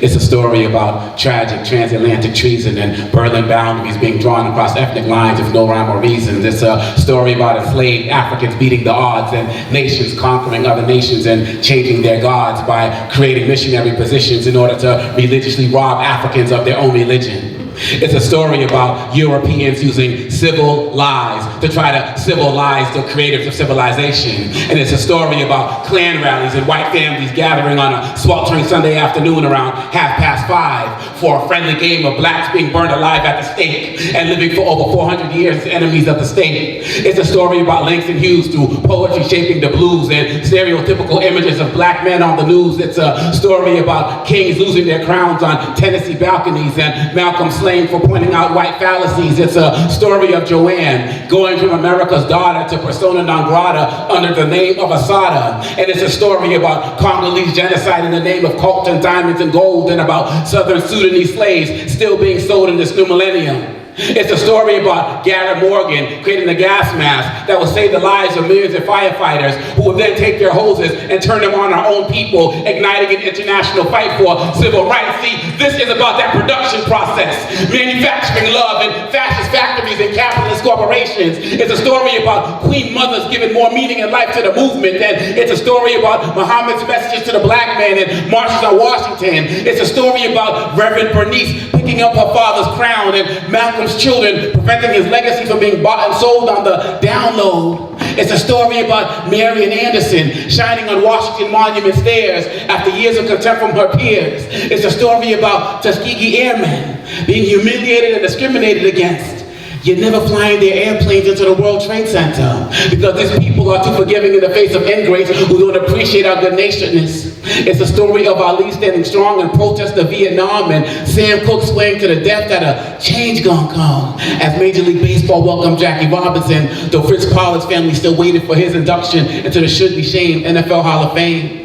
It's a story about tragic transatlantic treason and Berlin boundaries being drawn across ethnic lines with no rhyme or reason. It's a story about enslaved Africans beating the odds and nations conquering other nations and changing their gods by creating missionary positions in order to religiously rob Africans of their own religion. It's a story about Europeans using civil lies to try to civilize the creators of civilization. And it's a story about Klan rallies and white families gathering on a sweltering Sunday afternoon around 5:30 for a friendly game of blacks being burned alive at the stake and living for over 400 years as enemies of the state. It's a story about Langston Hughes through poetry shaping the blues and stereotypical images of black men on the news. It's a story about kings losing their crowns on Tennessee balconies and Malcolm slain for pointing out white fallacies. It's a story of Joanne going from America's daughter to persona non grata under the name of Asada. And it's a story about Congolese genocide in the name of coltan diamonds and gold, and about Southern Sudanese slaves still being sold in this new millennium. It's a story about Garrett Morgan creating the gas mask that will save the lives of millions of firefighters who will then take their hoses and turn them on our own people, igniting an international fight for civil rights. See, this is about that production process, manufacturing love in fascist factories and capitalist corporations. It's a story about Queen Mothers giving more meaning and life to the movement, and it's a story about Muhammad's messages to the black man and marches on Washington. It's a story about Reverend Bernice picking up her father's crown and Malcolm's children preventing his legacy from being bought and sold on the download. It's a story about Marian Anderson shining on Washington Monument stairs after years of contempt from her peers. It's a story about Tuskegee Airmen being humiliated and discriminated against, yet never flying their airplanes into the World Trade Center because these people are too forgiving in the face of ingrates who don't appreciate our good-naturedness. It's a story of Ali standing strong in protest of Vietnam and Sam Cooke swaying to the death that a change gonna come as Major League Baseball welcomed Jackie Robinson, though Fritz Pollard's family still waited for his induction into the should-be-shamed NFL Hall of Fame.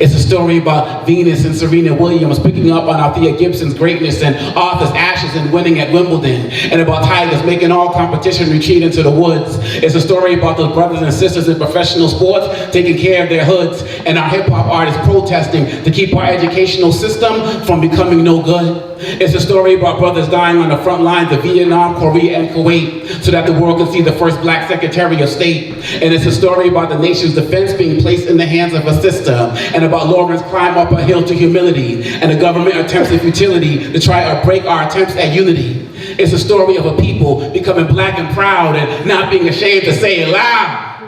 It's a story about Venus and Serena Williams picking up on Althea Gibson's greatness and Arthur's ashes and winning at Wimbledon, and about Tigers making all competition retreat into the woods. It's a story about those brothers and sisters in professional sports taking care of their hoods, and our hip-hop artists protesting to keep our educational system from becoming no good. It's a story about brothers dying on the front lines of Vietnam, Korea, and Kuwait so that the world can see the first black Secretary of State. And it's a story about the nation's defense being placed in the hands of a system, and about Lawrence climb up a hill to humility, and the government attempts in futility to try to break our attempts at unity. It's a story of a people becoming black and proud and not being ashamed to say it loud.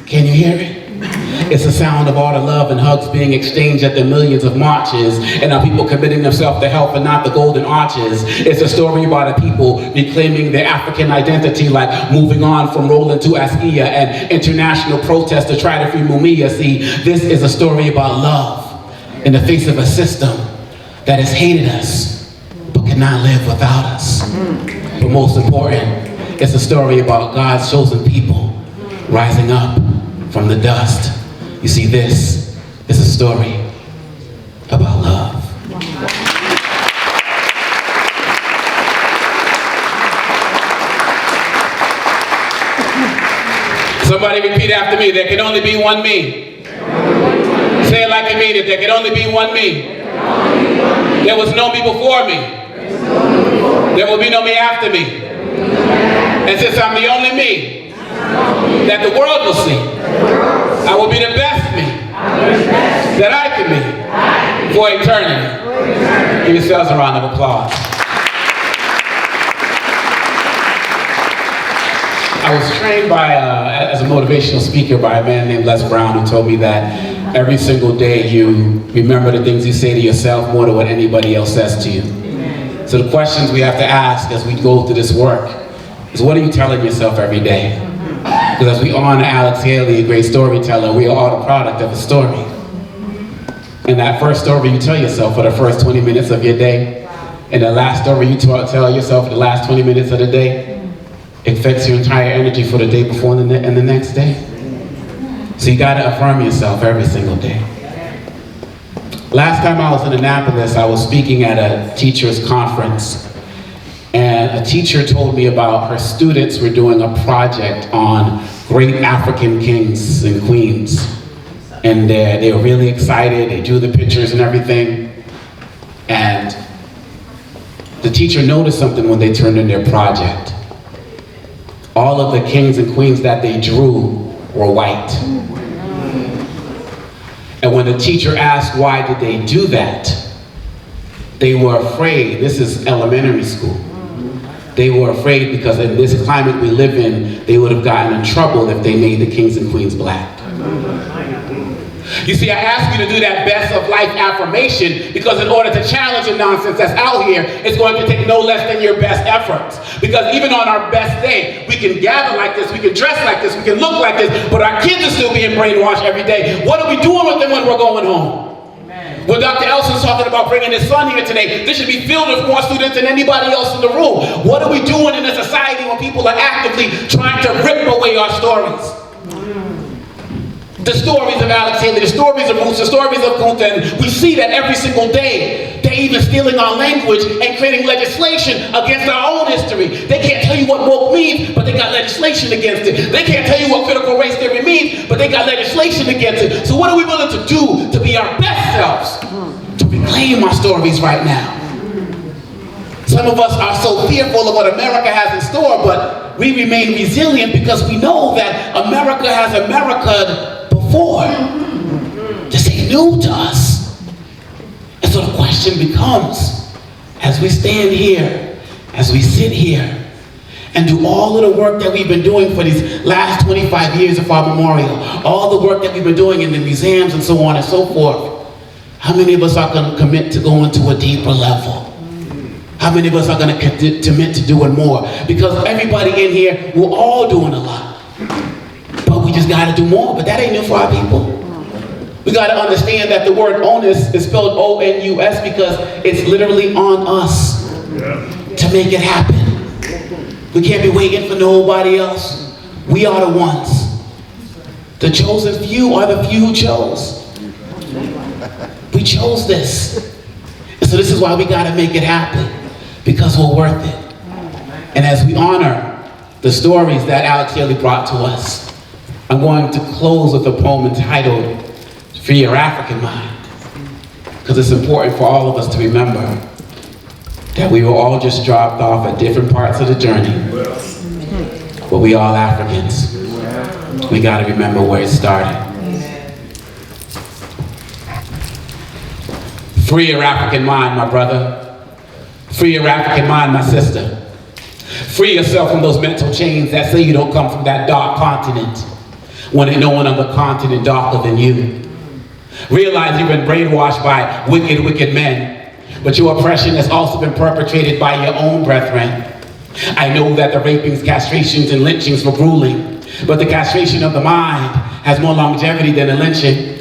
Can you hear it? It's the sound of all the love and hugs being exchanged at the millions of marches, and our people committing themselves to help and not the golden arches. It's a story about a people reclaiming their African identity, like moving on from Roland to Askia and international protests to try to free Mumia. See, this is a story about love in the face of a system that has hated us but cannot live without us. But most important, it's a story about God's chosen people rising up from the dust. You see, this is a story about love. Somebody repeat after me. There can only be one me. Say it like you mean it. There can only be one me. There was no me before me. There will be no me after me. And since I'm the only me that the world will see, I will be the best me that I can be for eternity. Give yourselves a round of applause. I was trained as a motivational speaker by a man named Les Brown, who told me that every single day you remember the things you say to yourself more than what anybody else says to you. So the questions we have to ask as we go through this work is, what are you telling yourself every day? Because as we honor Alex Haley, a great storyteller, we are all the product of a story. And that first story you tell yourself for the first 20 minutes of your day, and the last story you tell yourself for the last 20 minutes of the day, it affects your entire energy for the day before and the next day. So you gotta affirm yourself every single day. Last time I was in Annapolis, I was speaking at a teacher's conference. And a teacher told me about her students were doing a project on great African kings and queens. And they were really excited, they drew the pictures and everything. And the teacher noticed something when they turned in their project. All of the kings and queens that they drew were white. And when the teacher asked why did they do that, they were afraid. This is elementary school. They were afraid because in this climate we live in, they would have gotten in trouble if they made the kings and queens black. You see, I ask you to do that best of life affirmation because in order to challenge the nonsense that's out here, it's going to take no less than your best efforts. Because even on our best day, we can gather like this, we can dress like this, we can look like this, but our kids are still being brainwashed every day. What are we doing with them when we're going home? When Dr. Elson's talking about bringing his son here today, this should be filled with more students than anybody else in the room. What are we doing in a society when people are actively trying to rip away our stories? The stories of Alex Haley, the stories of Roots, the stories of Kunta, and we see that every single day. They're even stealing our language and creating legislation against our own history. They can't tell you what woke means, but they got legislation against it. They can't tell you what critical race theory means, but they got legislation against it. So what are we willing to do to be our best selves, to reclaim our stories right now? Some of us are so fearful of what America has in store, but we remain resilient because we know that America has America before. This ain't new to us. And so the question becomes, as we stand here, as we sit here, and do all of the work that we've been doing for these last 25 years of our memorial, all the work that we've been doing in the museums and so on and so forth, how many of us are going to commit to going to a deeper level? How many of us are going to commit to doing more? Because everybody in here, we're all doing a lot. But we just got to do more. But that ain't new for our people. We got to understand that the word onus is spelled O-N-U-S because it's literally on us to make it happen. We can't be waiting for nobody else. We are the ones. The chosen few are the few who chose. We chose this. And so this is why we got to make it happen. Because we're worth it. And as we honor the stories that Alex Haley brought to us, I'm going to close with a poem entitled, Free Your African Mind. Because it's important for all of us to remember that we were all just dropped off at different parts of the journey. But we all Africans. We got to remember where it started. Free your African mind, my brother. Free your African mind, my sister. Free yourself from those mental chains that say you don't come from that dark continent, when ain't no one on the continent darker than you. Realize you've been brainwashed by wicked, wicked men, but your oppression has also been perpetrated by your own brethren. I know that the rapings, castrations, and lynchings were grueling, but the castration of the mind has more longevity than a lynching.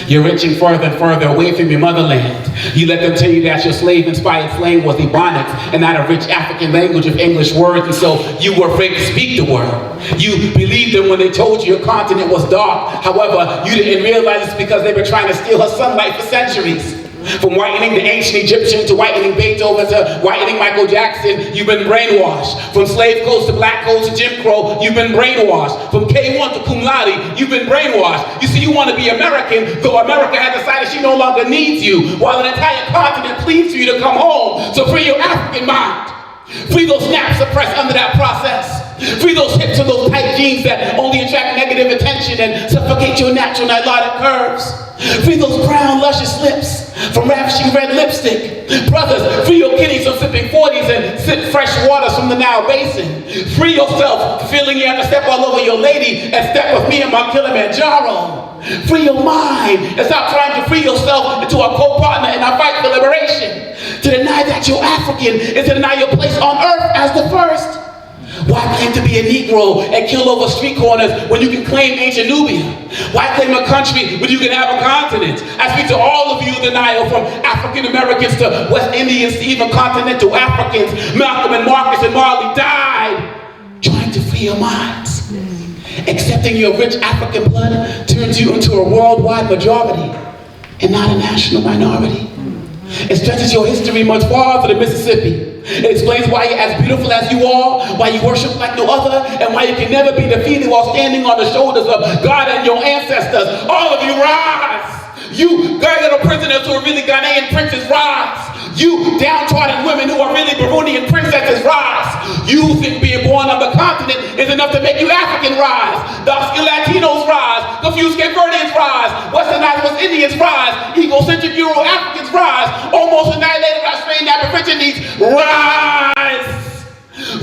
You're reaching further and further away from your motherland. You let them tell you that your slave-inspired slang was Ebonics and not a rich African language of English words, and so you were afraid to speak the word. You believed them when they told you your continent was dark. However, you didn't realize it's because they were trying to steal her sunlight for centuries. From whitening the ancient Egyptian to whitening Beethoven to whitening Michael Jackson, you've been brainwashed. From slave codes to black codes to Jim Crow, you've been brainwashed. From K1 to cum laude, you've been brainwashed. You see, you want to be American, though America has decided she no longer needs you, while an entire continent pleads for you to come home. So free your African mind. Free those naps suppressed under that process. Free those hips and those tight jeans that only attract negative attention and suffocate your natural nilotic curves. Free those brown, luscious lips from ravishing red lipstick. Brothers, free your kidneys from sipping 40s and sip fresh waters from the Nile Basin. Free yourself feeling you have to step all over your lady and step with me in Mount Kilimanjaro. Free your mind and stop trying to free yourself into a co-partner in our fight for liberation. To deny that you're African is to deny your place on earth as the first. Why claim to be a Negro and kill over street corners when you can claim ancient Nubia? Why claim a country when you can have a continent? I speak to all of you in denial, from African Americans to West Indians to even continental Africans. Malcolm and Marcus and Marley died trying to free your minds. Accepting your rich African blood turns you into a worldwide majority and not a national minority. It stretches your history much farther than Mississippi. It explains why you're as beautiful as you are, why you worship like no other, and why you can never be defeated while standing on the shoulders of God and your ancestors. All of you rise! You Ghanaian prisoners who are really Ghanaian princes, rise! You downtrodden women who are really Burundian princesses, rise. You think being born on the continent is enough to make you African, rise. Dark-skinned Latinos, rise. Confused Cape Verdeans, rise. Westernized West Indians, rise. Egocentric Euro-Africans, rise. Almost annihilated Australian Aborigines, rise.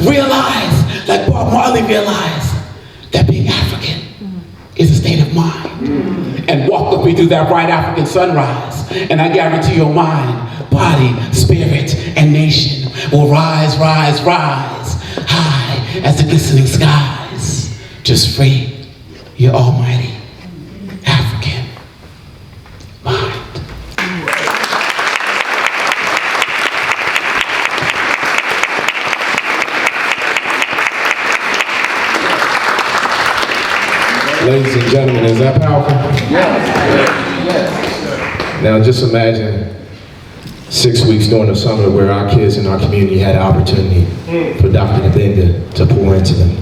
Realize, like Bob Marley realized, that being African is a state of mind. And walk with me through that bright African sunrise. And I guarantee your mind, body, spirit, and nation will rise, rise, rise, high as the glistening skies. Just free your almighty African mind. Ladies and gentlemen, is that powerful? Yes. Now just imagine 6 weeks during the summer where our kids in our community had an opportunity for Dr. Benga to pour into them.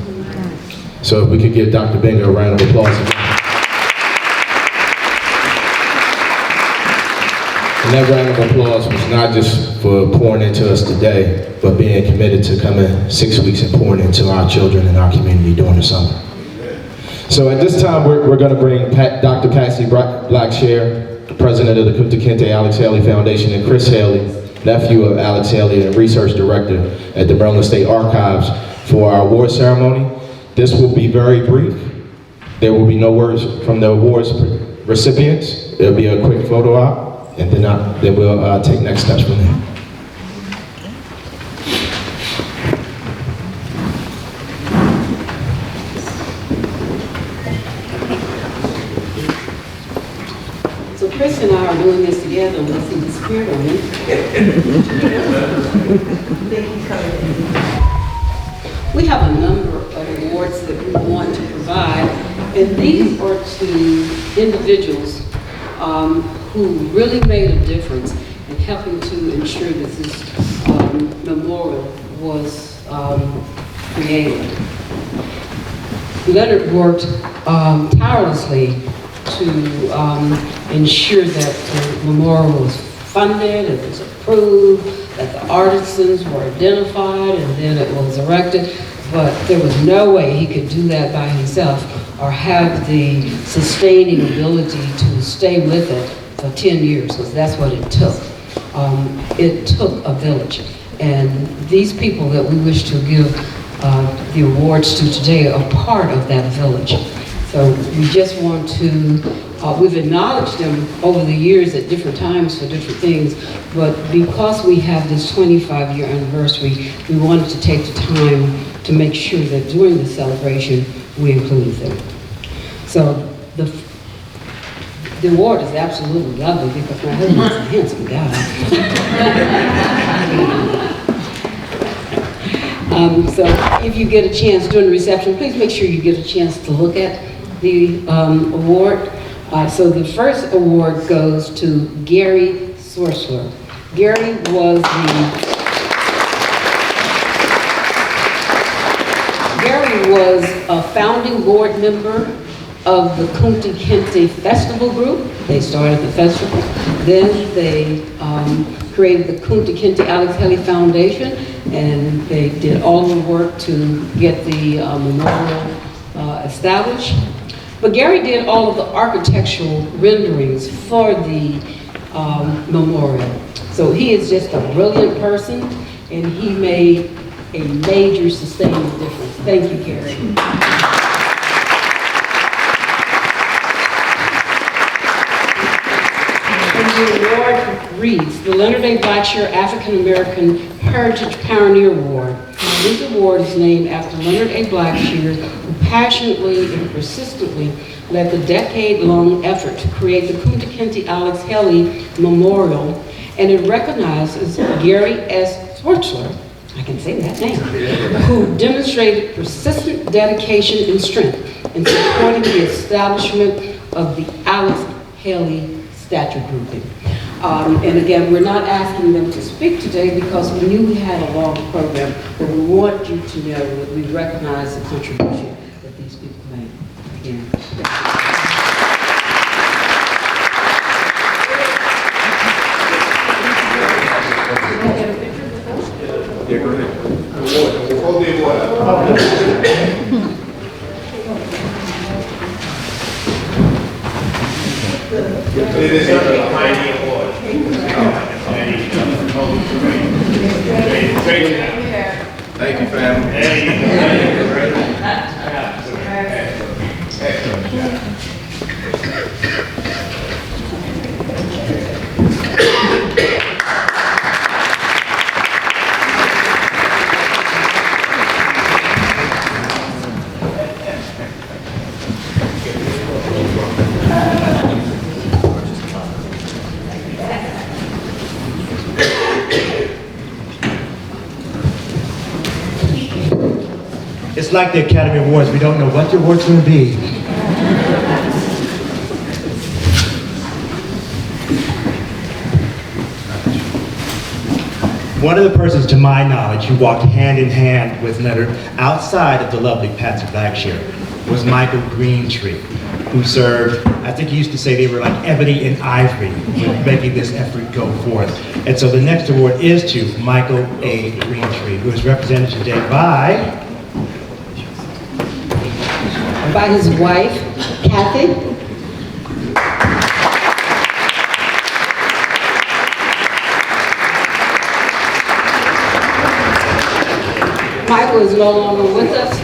So if we could give Dr. Benga a round of applause. And that round of applause was not just for pouring into us today, but being committed to coming 6 weeks and pouring into our children and our community during the summer. So at this time, we're going to bring Dr. Patsy Blackshear, president of the Kinte-Alex Haley Foundation, and Chris Haley, nephew of Alex Haley and research director at the Maryland State Archives, for our award ceremony. This will be very brief. There will be no words from the awards recipients. It'll be a quick photo op, and then we'll take next steps from there. Chris and I are doing this together unless he disappeared on me. We have a number of awards that we want to provide, and these are to individuals who really made a difference in helping to ensure that this memorial was created. Leonard worked tirelessly to ensure that the memorial was funded, it was approved, that the artisans were identified, and then it was erected. But there was no way he could do that by himself or have the sustaining ability to stay with it for 10 years, because that's what it took. It took a village. And these people that we wish to give the awards to today are part of that village. So we just want to, we've acknowledged them over the years at different times for different things, but because we have this 25-year anniversary, we wanted to take the time to make sure that during the celebration, we included them. So the award is absolutely lovely because my husband's a handsome guy. So if you get a chance during the reception, please make sure you get a chance to look at the award. So the first award goes to Gary Sorsler. Gary was a founding board member of the Kinte Festival Group. They started the festival. Then they created the Kinte-Alex Haley Foundation, and they did all the work to get the memorial established. But Gary did all of the architectural renderings for the memorial. So he is just a brilliant person, and he made a major sustaining difference. Thank you, Gary. And the award reads, the Leonard A. Blackshear African American Heritage Pioneer Award. This award is named after Leonard A. Blackshear, who passionately and persistently led the decade-long effort to create the Kinte-Alex Haley Memorial, and it recognizes Gary S. Swartzler, I can say that name, who demonstrated persistent dedication and strength in supporting the establishment of the Alex Haley statue grouping. And again, we're not asking them to speak today because we knew we had a long program, but we want you to know that we recognize the contribution that these people made. Again. Thank you, family. It's like the Academy Awards. We don't know what the award's going to be. One of the persons, to my knowledge, who walked hand in hand with Leonard outside of the lovely Patsy Blackshear was Michael Greentree, who served, I think he used to say they were like ebony and ivory when making this effort go forth. And so the next award is to Michael A. Greentree, who is represented today by his wife, Kathy. Michael is no longer with us.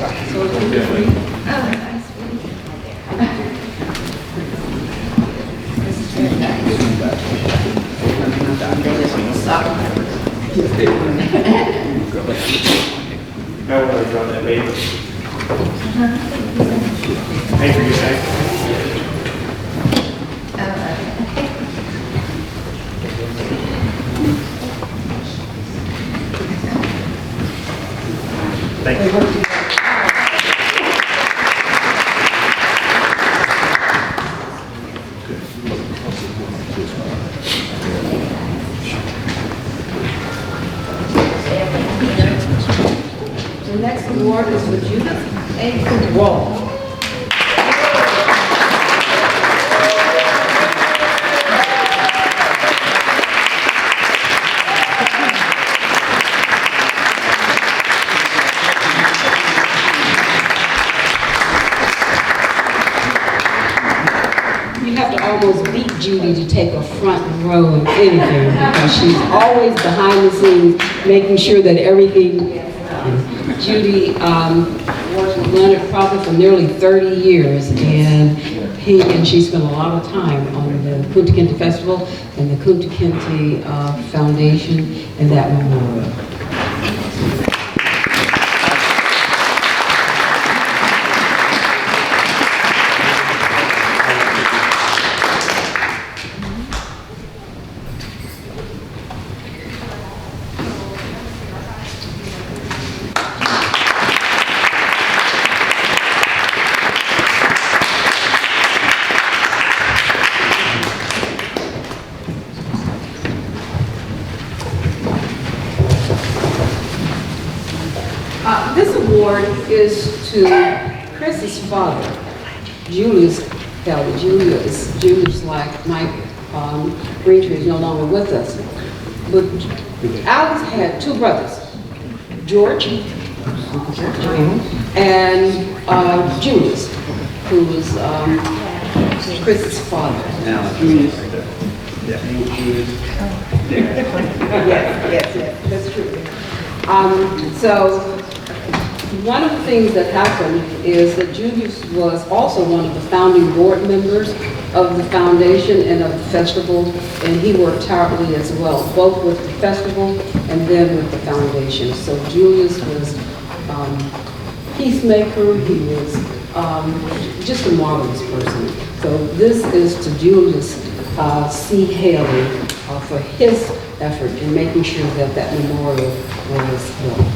Thank you. The next award is for Judith A. Wall. You have to almost beat Judy to take a front row in anything because she's always behind the scenes making sure that everything. Judy worked with Leonard probably for nearly 30 years, and she spent a lot of time on the Kunta Kinte Festival and the Kunta Kinte Foundation and that memorial. This award is to Chris's father, Julius Haley. Julius, like Mike Greentree, is no longer with us. But Alex had two brothers, George and Julius, who was Chris's father. Yes, that's true. So one of the things that happened is that Julius was also one of the founding board members of the foundation and of the festival, and he worked tirelessly as well, both with the festival and then with the foundation. So Julius was peacemaker, he was just a marvelous person. So this is to Julius C. Haley for his effort in making sure that that memorial was built.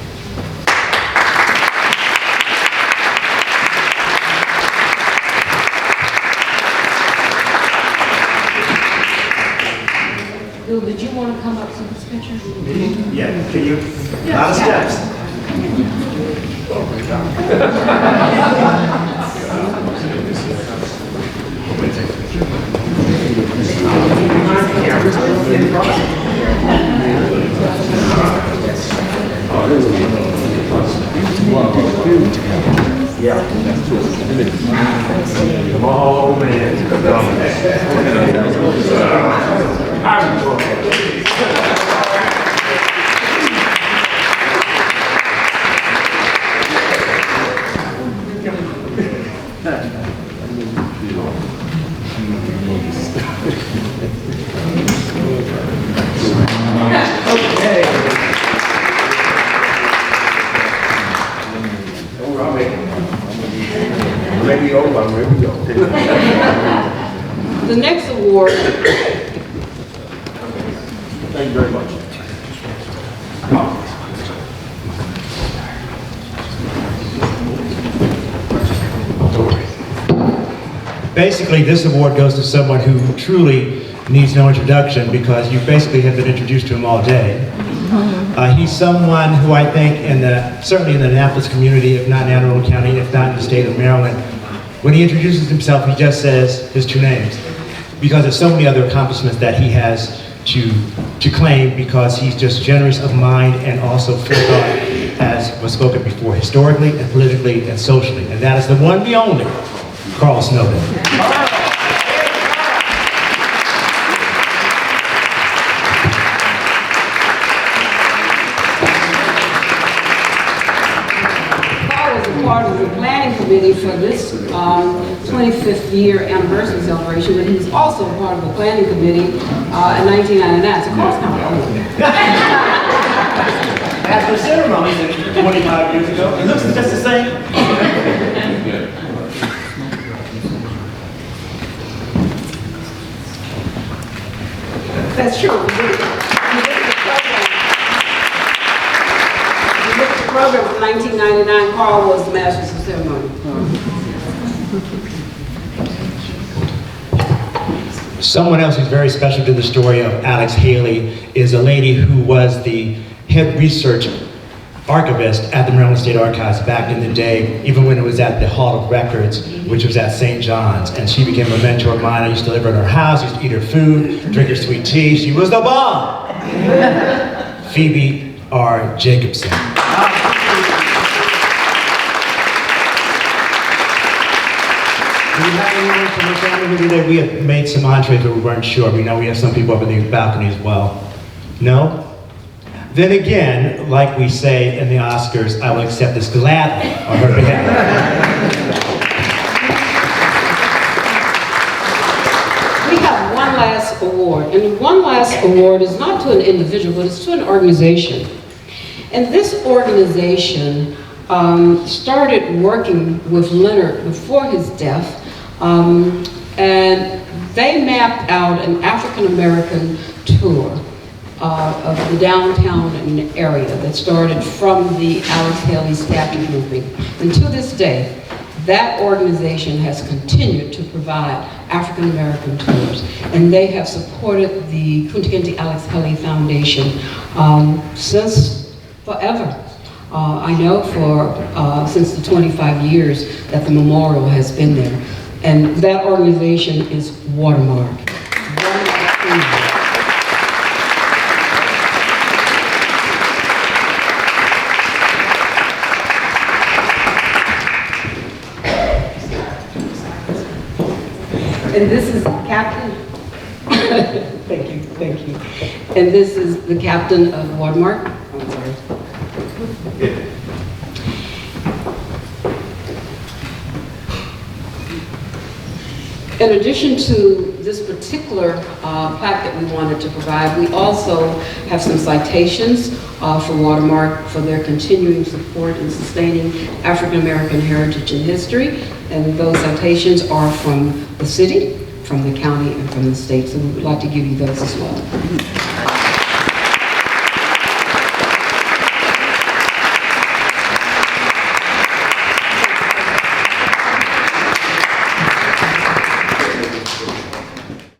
Bill, did you want to come up to this picture? Yeah, can you? A lot of steps. Yeah. Come on, man. The next award. Thank you very much. Basically, this award goes to someone who truly needs no introduction because you basically have been introduced to him all day. He's someone who I think, certainly in the Annapolis community, if not in Anne Arundel County, if not in the state of Maryland, when he introduces himself, he just says his two names because there's so many other accomplishments that he has to claim because he's just generous of mind and also forethought, as was spoken before, historically and politically and socially. And that is the one, the only, Carl Snowden. Part of the planning committee for this 25th year anniversary celebration, but he was also part of the planning committee in 1999. So Carl's kind of old. At the ceremony 25 years ago, it looks just the same. That's true. The program in 1999, Carl was the master of ceremony. Someone else who's very special to the story of Alex Haley is a lady who was the head research archivist at the Maryland State Archives back in the day, even when it was at the Hall of Records, which was at St. John's. And she became a mentor of mine. I used to live at her house, used to eat her food, drink her sweet tea. She was the bomb! Phoebe R. Jacobson. Do you have anyone from your family here today? We have made some entrees, but we weren't sure. We know we have some people up in the balcony as well. No? Then again, like we say in the Oscars, I will accept this gladly on her behalf. We have one last award, and one last award is not to an individual, but it's to an organization. And this organization started working with Leonard before his death, and they mapped out an African-American tour of the downtown area that started from the Alex Haley statue moving. And to this day, that organization has continued to provide African-American tours. And they have supported the Kinte-Alex Haley Foundation since forever. I know since the 25 years that the memorial has been there. And that organization is Watermark. And this is Captain. Thank you, thank you. And this is the captain of Watermark. I'm sorry. In addition to this particular plaque that we wanted to provide, we also have some citations for Watermark for their continuing support in sustaining African American heritage and history. And those citations are from the city, from the county, and from the state. So we would like to give you those as well.